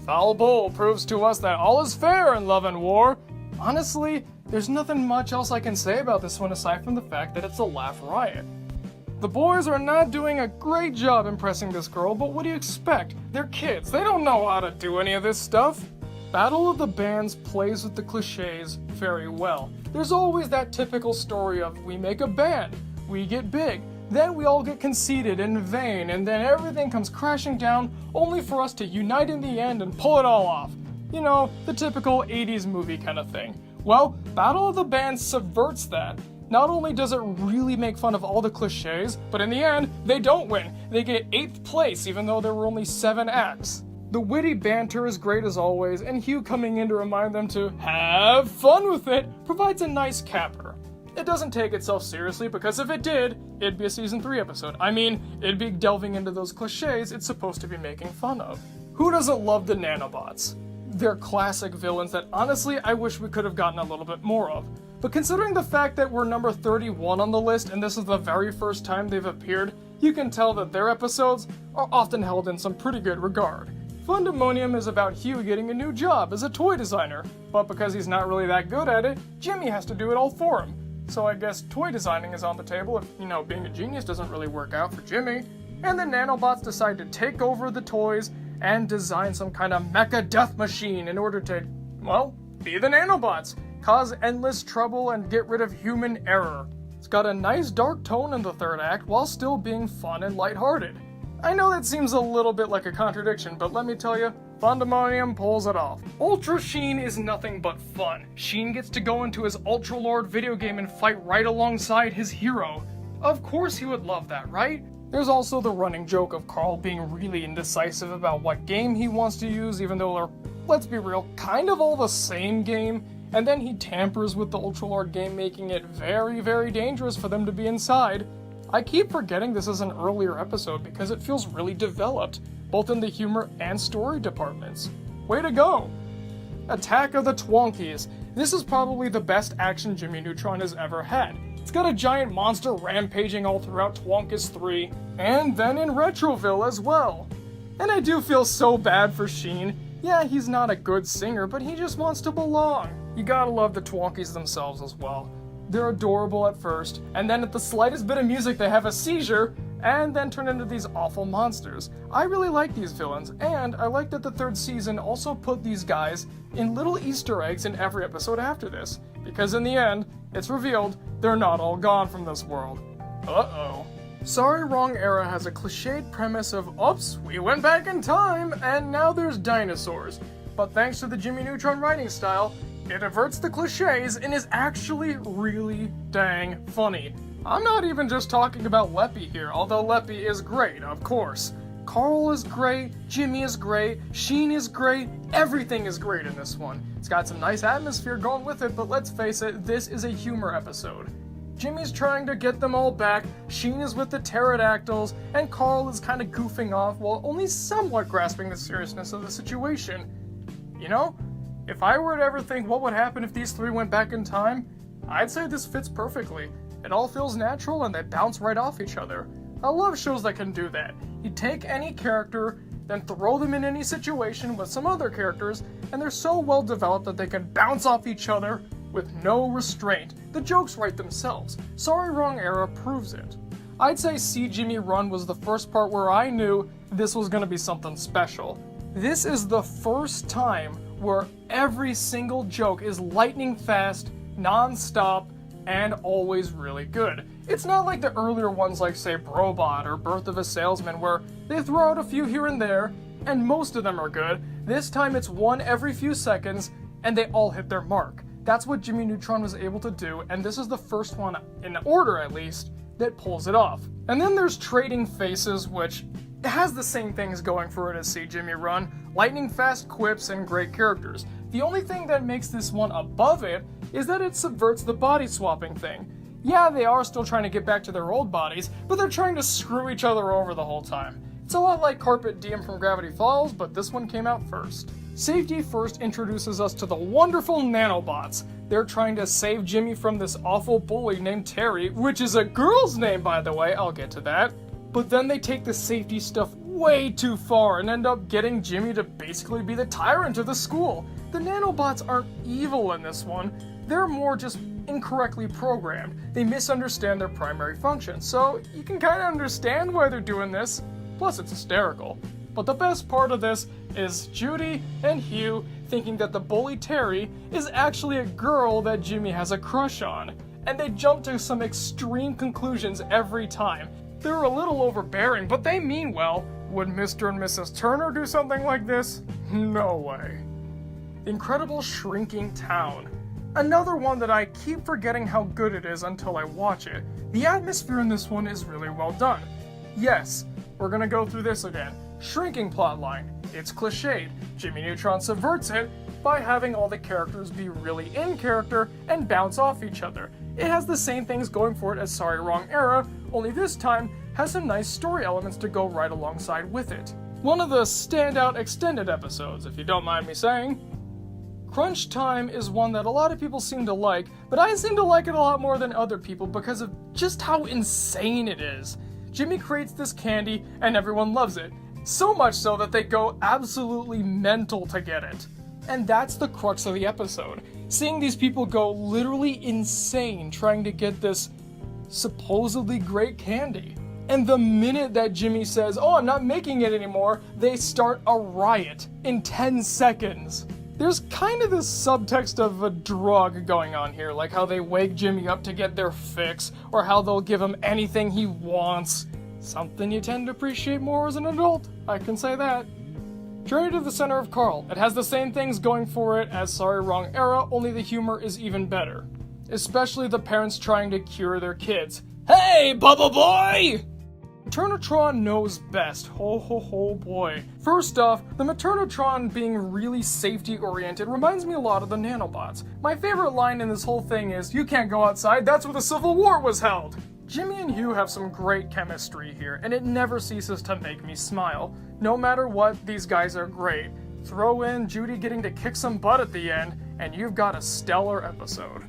A: Foul Bull proves to us that all is fair in love and war. Honestly, there's nothing much else I can say about this one aside from the fact that it's a laugh riot. The boys are not doing a great job impressing this girl, but what do you expect? They're kids, they don't know how to do any of this stuff. Battle of the Bands plays with the cliches very well. There's always that typical story of we make a band, we get big, then we all get conceited and vain, and then everything comes crashing down only for us to unite in the end and pull it all off. You know, the typical 80s movie kind of thing. Well, Battle of the Bands subverts that. Not only does it really make fun of all the cliches, but in the end, they don't win. They get 8th place even though there were only 7 acts. The witty banter is great as always, and Hugh coming in to remind them to have fun with it provides a nice capper. It doesn't take itself seriously because if it did, it'd be a season 3 episode. I mean, it'd be delving into those cliches it's supposed to be making fun of. Who doesn't love the nanobots? they're classic villains that honestly I wish we could have gotten a little bit more of. But considering the fact that we're number 31 on the list and this is the very first time they've appeared, you can tell that their episodes are often held in some pretty good regard. Fundemonium is about Hugh getting a new job as a toy designer, but because he's not really that good at it, Jimmy has to do it all for him. So I guess toy designing is on the table if, being a genius doesn't really work out for Jimmy. And the nanobots decide to take over the toys and design some kind of mecha death machine in order to, be the nanobots, cause endless trouble, and get rid of human error. It's got a nice dark tone in the third act while still being fun and lighthearted. I know that seems a little bit like a contradiction, but let me tell you, Fundemonium pulls it off. Ultra Sheen is nothing but fun. Sheen gets to go into his Ultra Lord video game and fight right alongside his hero. Of course he would love that, right? There's also the running joke of Carl being really indecisive about what game he wants to use, even though they're, let's be real, kind of all the same game. And then he tampers with the Ultra Lord game, making it very, very dangerous for them to be inside. I keep forgetting this is an earlier episode because it feels really developed, both in the humor and story departments. Way to go! Attack of the Twonkies. This is probably the best action Jimmy Neutron has ever had. It's got a giant monster rampaging all throughout Twonkus 3, and then in Retroville as well. And I do feel so bad for Sheen. Yeah, he's not a good singer, but he just wants to belong. You gotta love the Twonkies themselves as well. They're adorable at first, and then at the slightest bit of music they have a seizure, and then turn into these awful monsters. I really like these villains, and I like that the third season also put these guys in little Easter eggs in every episode after this, because in the end, it's revealed they're not all gone from this world. Uh-oh. Sorry Wrong Era has a cliched premise of, oops, we went back in time, and now there's dinosaurs. But thanks to the Jimmy Neutron writing style, it averts the cliches and is actually really dang funny. I'm not even just talking about Leppy here, although Leppy is great, of course. Carl is great, Jimmy is great, Sheen is great, everything is great in this one. It's got some nice atmosphere going with it, but let's face it, this is a humor episode. Jimmy's trying to get them all back, Sheen is with the pterodactyls, and Carl is kind of goofing off while only somewhat grasping the seriousness of the situation. If I were to ever think what would happen if these three went back in time, I'd say this fits perfectly. It all feels natural and they bounce right off each other. I love shows that can do that. You take any character, then throw them in any situation with some other characters, and they're so well developed that they can bounce off each other with no restraint. The jokes write themselves. Sorry Wrong Era proves it. I'd say See Jimmy Run was the first part where I knew this was going to be something special. This is the first time where every single joke is lightning fast, non-stop, and always really good. It's not like the earlier ones like, say, Brobot or Birth of a Salesman, where they throw out a few here and there, and most of them are good. This time it's one every few seconds, and they all hit their mark. That's what Jimmy Neutron was able to do, and this is the first one, in order at least, that pulls it off. And then there's Trading Faces, which has the same things going for it as See Jimmy Run, lightning fast quips and great characters. The only thing that makes this one above it is that it subverts the body swapping thing. Yeah, they are still trying to get back to their old bodies, but they're trying to screw each other over the whole time. It's a lot like Carpet Diem from Gravity Falls, but this one came out first. Safety First introduces us to the wonderful nanobots. They're trying to save Jimmy from this awful bully named Terry, which is a girl's name, by the way, I'll get to that. But then they take the safety stuff way too far and end up getting Jimmy to basically be the tyrant of the school. The nanobots aren't evil in this one, they're more just incorrectly programmed. They misunderstand their primary function, so you can kind of understand why they're doing this, plus it's hysterical. But the best part of this is Judy and Hugh thinking that the bully Terry is actually a girl that Jimmy has a crush on, and they jump to some extreme conclusions every time. They're a little overbearing, but they mean well. Would Mr. and Mrs. Turner do something like this? No way. Incredible Shrinking Town. Another one that I keep forgetting how good it is until I watch it. The atmosphere in this one is really well done. Yes, we're gonna go through this again. Shrinking plotline. It's cliched. Jimmy Neutron subverts it by having all the characters be really in character and bounce off each other. It has the same things going for it as Sorry Wrong Era, only this time has some nice story elements to go right alongside with it. One of the standout extended episodes, if you don't mind me saying. Crunch Time is one that a lot of people seem to like, but I seem to like it a lot more than other people because of just how insane it is. Jimmy creates this candy and everyone loves it. So much so that they go absolutely mental to get it. And that's the crux of the episode. Seeing these people go literally insane trying to get this supposedly great candy. And the minute that Jimmy says, "Oh, I'm not making it anymore," they start a riot in 10 seconds. There's kind of this subtext of a drug going on here, like how they wake Jimmy up to get their fix, or how they'll give him anything he wants. Something you tend to appreciate more as an adult, I can say that. Journey to the Center of Carl. It has the same things going for it as Sorry Wrong Era, only the humor is even better. Especially the parents trying to cure their kids. Hey, Bubba Boy! Maternatron knows best. Ho ho ho boy. First off, the Maternatron being really safety oriented reminds me a lot of the nanobots. My favorite line in this whole thing is, "You can't go outside, that's where the Civil War was held." Jimmy and Hugh have some great chemistry here, and it never ceases to make me smile. No matter what, these guys are great. Throw in Judy getting to kick some butt at the end, and you've got a stellar episode.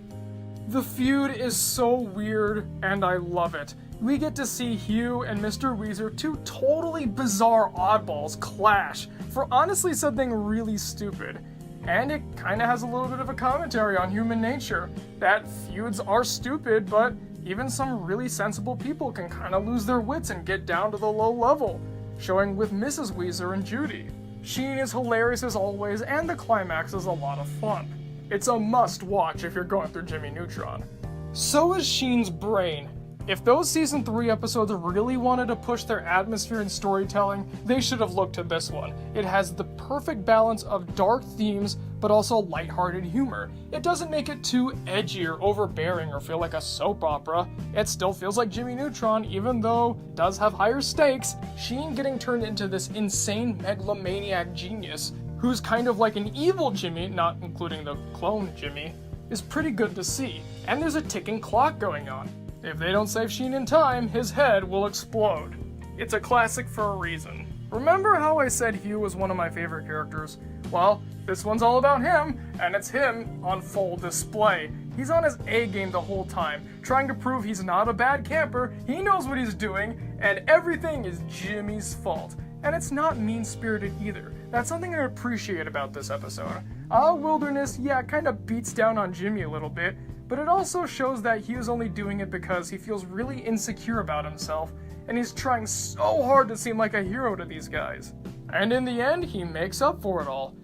A: The feud is so weird, and I love it. We get to see Hugh and Mr. Weezer, two totally bizarre oddballs, clash for honestly something really stupid. And it kinda has a little bit of a commentary on human nature, that feuds are stupid, but even some really sensible people can kinda lose their wits and get down to the low level, showing with Mrs. Weezer and Judy. Sheen is hilarious as always, and the climax is a lot of fun. It's a must watch if you're going through Jimmy Neutron. So is Sheen's brain. If those season 3 episodes really wanted to push their atmosphere and storytelling, they should have looked to this one. It has the perfect balance of dark themes, but also lighthearted humor. It doesn't make it too edgy or overbearing or feel like a soap opera. It still feels like Jimmy Neutron, even though it does have higher stakes. Sheen getting turned into this insane megalomaniac genius, who's kind of like an evil Jimmy, not including the clone Jimmy, is pretty good to see. And there's a ticking clock going on. If they don't save Sheen in time, his head will explode. It's a classic for a reason. Remember how I said Hugh was one of my favorite characters? Well, this one's all about him, and it's him on full display. He's on his A game the whole time, trying to prove he's not a bad camper, he knows what he's doing, and everything is Jimmy's fault. And it's not mean-spirited either. That's something I appreciate about this episode. Wilderness, yeah, kind of beats down on Jimmy a little bit, but it also shows that he was only doing it because he feels really insecure about himself, and he's trying so hard to seem like a hero to these guys. And in the end, he makes up for it all.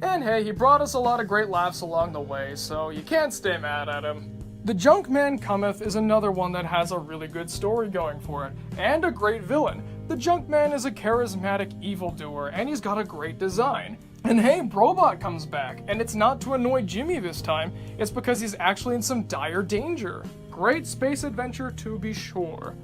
A: And hey, he brought us a lot of great laughs along the way, so you can't stay mad at him. The Junk Man Cometh is another one that has a really good story going for it, and a great villain. The Junk Man is a charismatic evildoer, and he's got a great design. And hey, Brobot comes back, and it's not to annoy Jimmy this time, it's because he's actually in some dire danger. Great space adventure to be sure.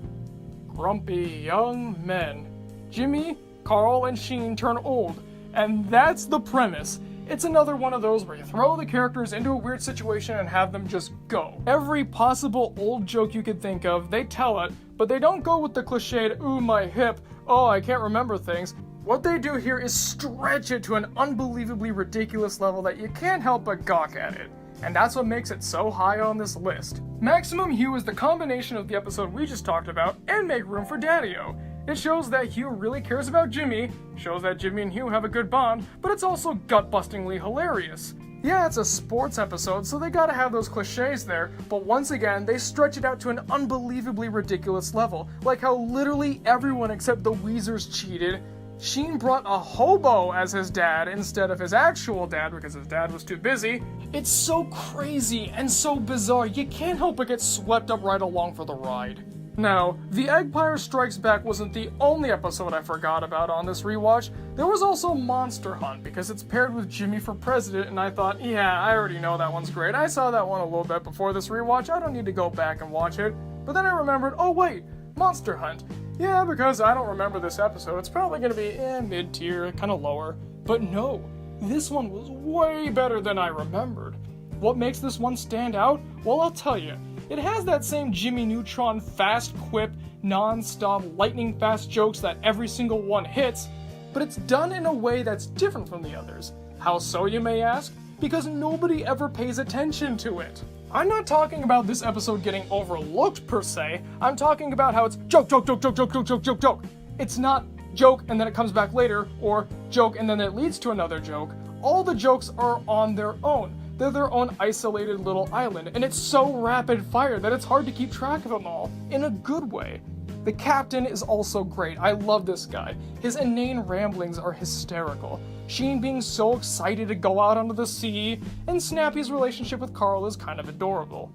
A: Grumpy young men. Jimmy, Carl, and Sheen turn old, and that's the premise. It's another one of those where you throw the characters into a weird situation and have them just go. Every possible old joke you could think of, they tell it, but they don't go with the cliched, "Ooh, my hip, oh, I can't remember things." What they do here is stretch it to an unbelievably ridiculous level that you can't help but gawk at it. And that's what makes it so high on this list. Maximum Hugh is the combination of the episode we just talked about and Make Room for Daddy-O. It shows that Hugh really cares about Jimmy, shows that Jimmy and Hugh have a good bond, but it's also gut-bustingly hilarious. Yeah, it's a sports episode, so they gotta have those cliches there, but once again, they stretch it out to an unbelievably ridiculous level, like how literally everyone except the Weezers cheated. Sheen brought a hobo as his dad instead of his actual dad because his dad was too busy. It's so crazy and so bizarre, you can't help but get swept up right along for the ride. Now, The Eggpire Strikes Back wasn't the only episode I forgot about on this rewatch. There was also Monster Hunt, because it's paired with Jimmy for President, and I thought, yeah, I already know that one's great. I saw that one a little bit before this rewatch, I don't need to go back and watch it. But then I remembered, oh wait, Monster Hunt. Yeah, because I don't remember this episode, it's probably gonna be, mid-tier, kinda lower. But no, this one was way better than I remembered. What makes this one stand out? Well, I'll tell you. It has that same Jimmy Neutron fast quip, non-stop lightning fast jokes that every single one hits, but it's done in a way that's different from the others. How so, you may ask? Because nobody ever pays attention to it. I'm not talking about this episode getting overlooked per se, I'm talking about how it's joke, joke, joke, joke, joke, joke, joke, joke, joke. It's not joke and then it comes back later, or joke and then it leads to another joke. All the jokes are on their own. They're their own isolated little island, and it's so rapid fire that it's hard to keep track of them all, in a good way. The captain is also great. I love this guy. His inane ramblings are hysterical. Sheen being so excited to go out onto the sea, and Snappy's relationship with Carl is kind of adorable.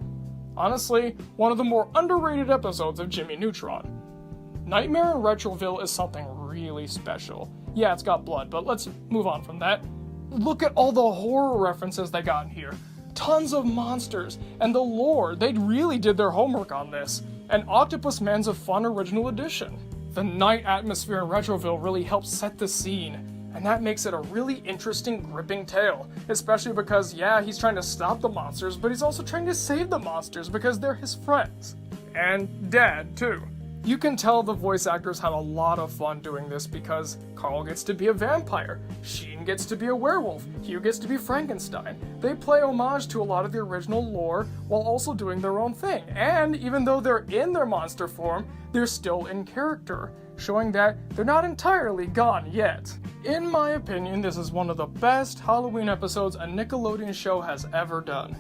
A: Honestly, one of the more underrated episodes of Jimmy Neutron. Nightmare in Retroville is something really special. Yeah, it's got blood, but let's move on from that. Look at all the horror references they got in here. Tons of monsters, and the lore, they really did their homework on this. And Octopus Man's a fun original addition. The night atmosphere in Retroville really helps set the scene, and that makes it a really interesting, gripping tale, especially because, yeah, he's trying to stop the monsters, but he's also trying to save the monsters because they're his friends. And Dad, too. You can tell the voice actors had a lot of fun doing this because Carl gets to be a vampire, Sheen gets to be a werewolf, Hugh gets to be Frankenstein. They play homage to a lot of the original lore while also doing their own thing, and even though they're in their monster form, they're still in character, showing that they're not entirely gone yet. In my opinion, this is one of the best Halloween episodes a Nickelodeon show has ever done.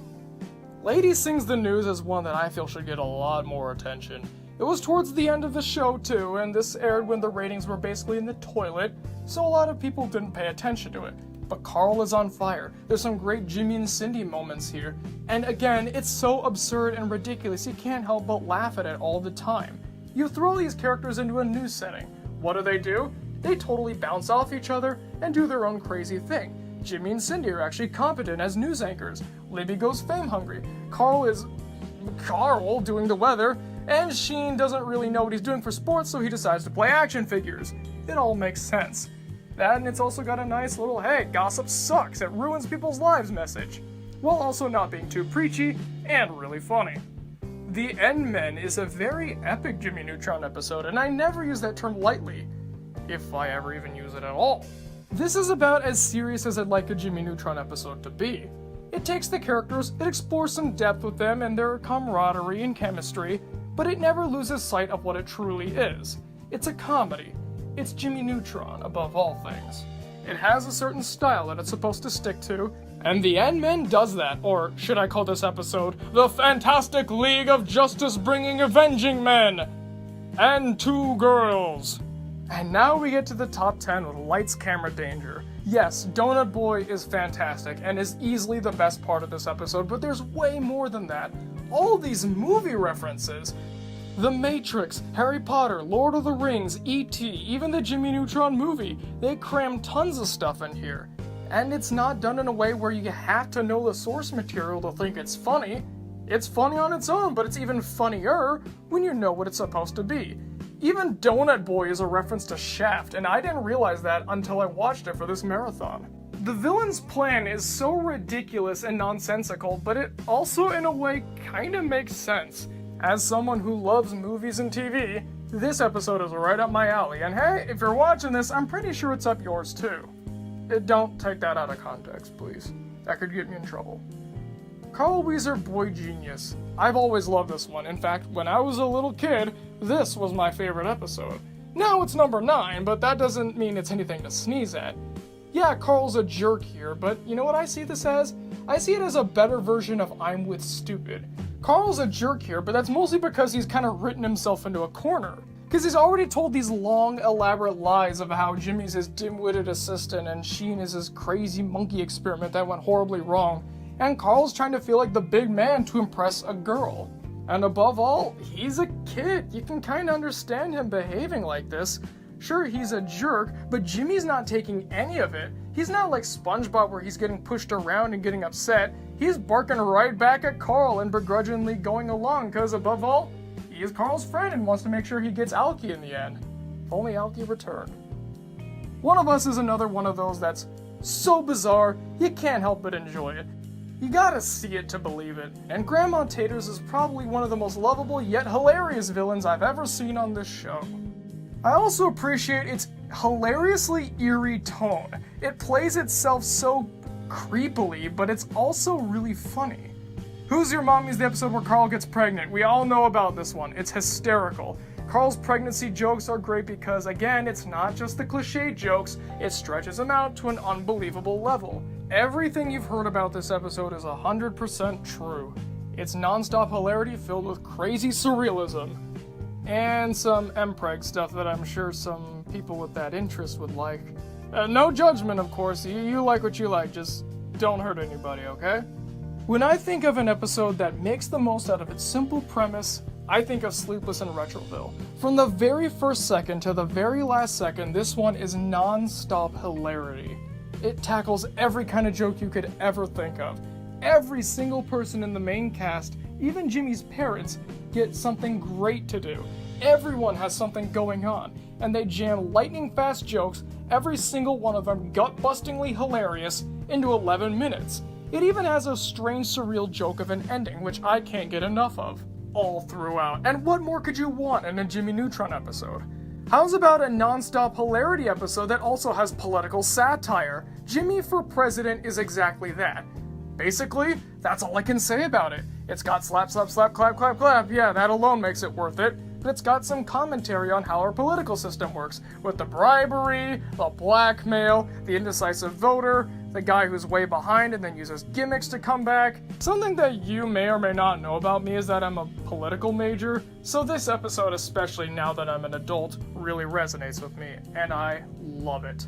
A: Lady Sings the News is one that I feel should get a lot more attention. It was towards the end of the show too, and this aired when the ratings were basically in the toilet, so a lot of people didn't pay attention to it. But Carl is on fire. There's some great Jimmy and Cindy moments here. And again, it's so absurd and ridiculous you can't help but laugh at it all the time. You throw these characters into a news setting. What do? They totally bounce off each other and do their own crazy thing. Jimmy and Cindy are actually competent as news anchors. Libby goes fame hungry. Carl is Carl doing the weather, and Sheen doesn't really know what he's doing for sports, so he decides to play action figures. It all makes sense. That, and it's also got a nice little, hey, gossip sucks, it ruins people's lives message, while also not being too preachy and really funny. The End-Men is a very epic Jimmy Neutron episode, and I never use that term lightly, if I ever even use it at all. This is about as serious as I'd like a Jimmy Neutron episode to be. It takes the characters, it explores some depth with them and their camaraderie and chemistry, but it never loses sight of what it truly is. It's a comedy. It's Jimmy Neutron, above all things. It has a certain style that it's supposed to stick to, and the End-Men does that, or should I call this episode, The Fantastic League of Justice-Bringing Avenging Men! And 2 girls! And now we get to the top 10 with Lights, Camera, Danger. Yes, Donut Boy is fantastic, and is easily the best part of this episode, but there's way more than that. All these movie references. The Matrix, Harry Potter, Lord of the Rings, E.T., even the Jimmy Neutron movie. They cram tons of stuff in here. And it's not done in a way where you have to know the source material to think it's funny. It's funny on its own, but it's even funnier when you know what it's supposed to be. Even Donut Boy is a reference to Shaft, and I didn't realize that until I watched it for this marathon. The villain's plan is so ridiculous and nonsensical, but it also in a way kinda makes sense. As someone who loves movies and TV, this episode is right up my alley, and hey, if you're watching this, I'm pretty sure it's up yours too. Don't take that out of context, please. That could get me in trouble. Carl Wheezer, Boy Genius. I've always loved this one. In fact, when I was a little kid, this was my favorite episode. Now it's number 9, but that doesn't mean it's anything to sneeze at. Yeah, Carl's a jerk here, but you know what I see this as? I see it as a better version of I'm with Stupid. Carl's a jerk here, but that's mostly because he's kind of written himself into a corner. Because he's already told these long, elaborate lies of how Jimmy's his dim-witted assistant and Sheen is his crazy monkey experiment that went horribly wrong, and Carl's trying to feel like the big man to impress a girl. And above all, he's a kid. You can kind of understand him behaving like this. Sure, he's a jerk, but Jimmy's not taking any of it. He's not like SpongeBob where he's getting pushed around and getting upset. He's barking right back at Carl and begrudgingly going along because, above all, he is Carl's friend and wants to make sure he gets Alki in the end. If only Alki returned. One of Us is another one of those that's so bizarre, you can't help but enjoy it. You gotta see it to believe it, and Grandma Taters is probably one of the most lovable yet hilarious villains I've ever seen on this show. I also appreciate its hilariously eerie tone. It plays itself so creepily, but it's also really funny. Who's Your Mommy is the episode where Carl gets pregnant. We all know about this one. It's hysterical. Carl's pregnancy jokes are great because, again, it's not just the cliche jokes, it stretches them out to an unbelievable level. Everything you've heard about this episode is 100% true. It's non-stop hilarity filled with crazy surrealism. And some mpreg stuff that I'm sure some people with that interest would like. No judgment, of course. You like what you like, just don't hurt anybody, okay? When I think of an episode that makes the most out of its simple premise, I think of Sleepless in Retroville. From the very first second to the very last second, this one is non-stop hilarity. It tackles every kind of joke you could ever think of. Every single person in the main cast, even Jimmy's parents, get something great to do. Everyone has something going on, and they jam lightning-fast jokes, every single one of them gut-bustingly hilarious, into 11 minutes. It even has a strange, surreal joke of an ending, which I can't get enough of. All throughout. And what more could you want in a Jimmy Neutron episode? How's about a non-stop hilarity episode that also has political satire? Jimmy for President is exactly that. Basically, that's all I can say about it. It's got slap, slap, slap, clap, clap, clap. Yeah, that alone makes it worth it. But it's got some commentary on how our political system works, with the bribery, the blackmail, the indecisive voter, the guy who's way behind and then uses gimmicks to come back. Something that you may or may not know about me is that I'm a political major, so this episode, especially now that I'm an adult, really resonates with me, and I love it.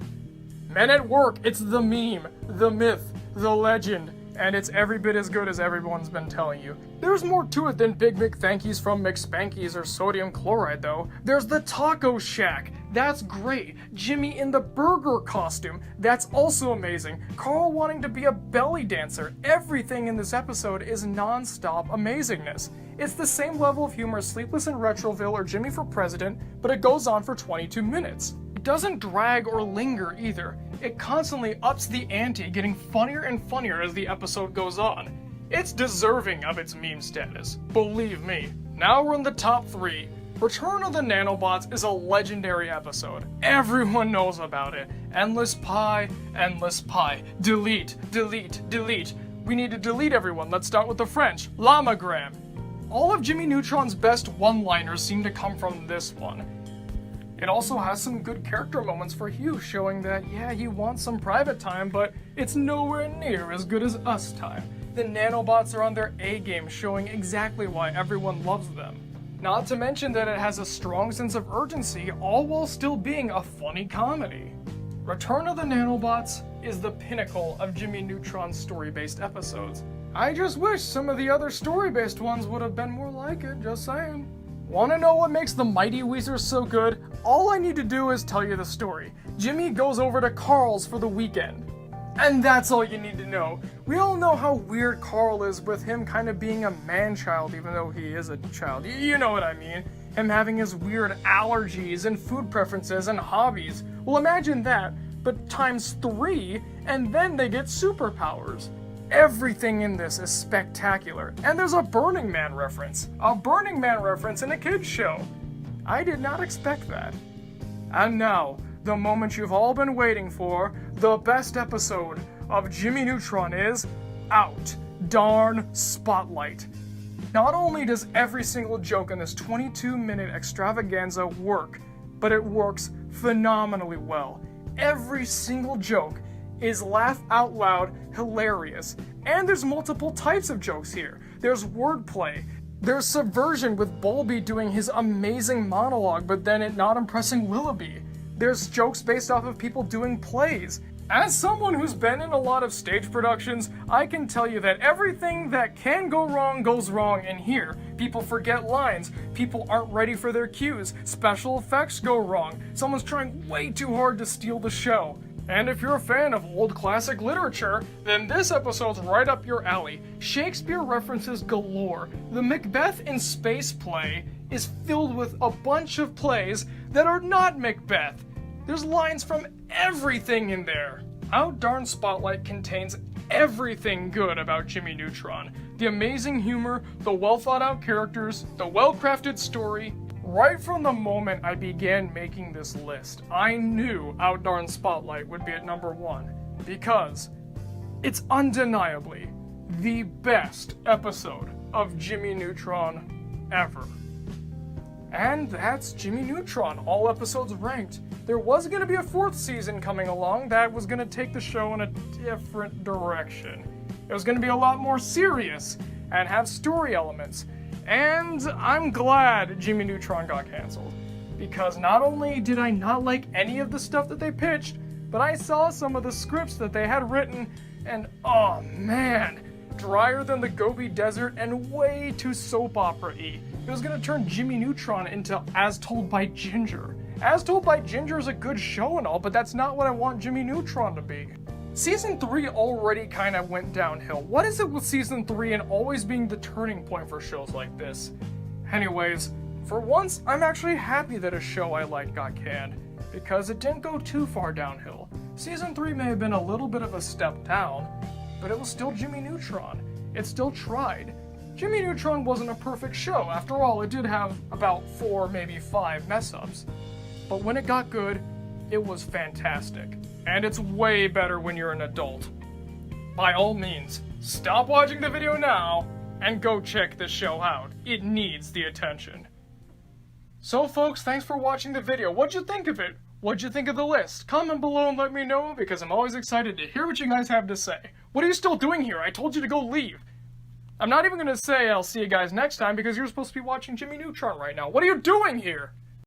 A: Men at Work, it's the meme, the myth, the legend, and it's every bit as good as everyone's been telling you. There's more to it than Big McThankies from McSpankies or sodium chloride, though. There's the Taco Shack. That's great. Jimmy in the burger costume. That's also amazing. Carl wanting to be a belly dancer. Everything in this episode is non-stop amazingness. It's the same level of humor as Sleepless in Retroville or Jimmy for President, but it goes on for 22 minutes. It doesn't drag or linger either. It constantly ups the ante, getting funnier and funnier as the episode goes on. It's deserving of its meme status, believe me. Now we're in the top 3. Return of the Nanobots is a legendary episode. Everyone knows about it. Endless pie, delete, delete, delete. We need to delete everyone. Let's start with the French. Llamagram. All of Jimmy Neutron's best one-liners seem to come from this one. It also has some good character moments for Hugh, showing that, yeah, he wants some private time, but it's nowhere near as good as us time. The Nanobots are on their A-game, showing exactly why everyone loves them. Not to mention that it has a strong sense of urgency, all while still being a funny comedy. Return of the Nanobots is the pinnacle of Jimmy Neutron's story-based episodes. I just wish some of the other story-based ones would have been more like it, just saying. Want to know what makes the Mighty Weezers so good? All I need to do is tell you the story. Jimmy goes over to Carl's for the weekend. And that's all you need to know. We all know how weird Carl is with him kind of being a man-child even though he is a child. You know what I mean. Him having his weird allergies and food preferences and hobbies. Well, imagine that, but times 3, and then they get superpowers. Everything in this is spectacular, and there's a Burning Man reference. A Burning Man reference in a kid's show. I did not expect that. And now, the moment you've all been waiting for, the best episode of Jimmy Neutron is out. Darn Spotlight. Not only does every single joke in this 22-minute extravaganza work, but it works phenomenally well. Every single joke is laugh out loud hilarious. And there's multiple types of jokes here. There's wordplay. There's subversion with Bulby doing his amazing monologue but then it not impressing Willoughby. There's jokes based off of people doing plays. As someone who's been in a lot of stage productions, I can tell you that everything that can go wrong goes wrong in here. People forget lines, people aren't ready for their cues, special effects go wrong, someone's trying way too hard to steal the show. And if you're a fan of old classic literature, then this episode's right up your alley. Shakespeare references galore. The Macbeth in Space play is filled with a bunch of plays that are not Macbeth. There's lines from everything in there. Out Darn Spotlight contains everything good about Jimmy Neutron. The amazing humor, the well thought out characters, the well crafted story, Right from the moment I began making this list, I knew Outdoor and Spotlight would be at number 1 because it's undeniably the best episode of Jimmy Neutron ever. And that's Jimmy Neutron, all episodes ranked. There was going to be a 4th season coming along that was going to take the show in a different direction. It was going to be a lot more serious and have story elements. And I'm glad Jimmy Neutron got canceled, because not only did I not like any of the stuff that they pitched, but I saw some of the scripts that they had written, and oh man, drier than the Gobi Desert and way too soap opera-y. It was gonna turn Jimmy Neutron into As Told by Ginger. As Told by Ginger is a good show and all, but that's not what I want Jimmy Neutron to be. Season 3 already kind of went downhill. What is it with Season 3 and always being the turning point for shows like this? Anyways, for once, I'm actually happy that a show I like got canned, because it didn't go too far downhill. Season 3 may have been a little bit of a step down, but it was still Jimmy Neutron. It still tried. Jimmy Neutron wasn't a perfect show. After all, it did have about 4, maybe 5 mess-ups. But when it got good, it was fantastic. And it's way better when you're an adult. By all means, stop watching the video now and go check this show out. It needs the attention. So folks, thanks for watching the video. What'd you think of it? What'd you think of the list? Comment below and let me know, because I'm always excited to hear what you guys have to say. What are you still doing here? I told you to go leave. I'm not even gonna say I'll see you guys next time, because you're supposed to be watching Jimmy Neutron right now. What are you doing here?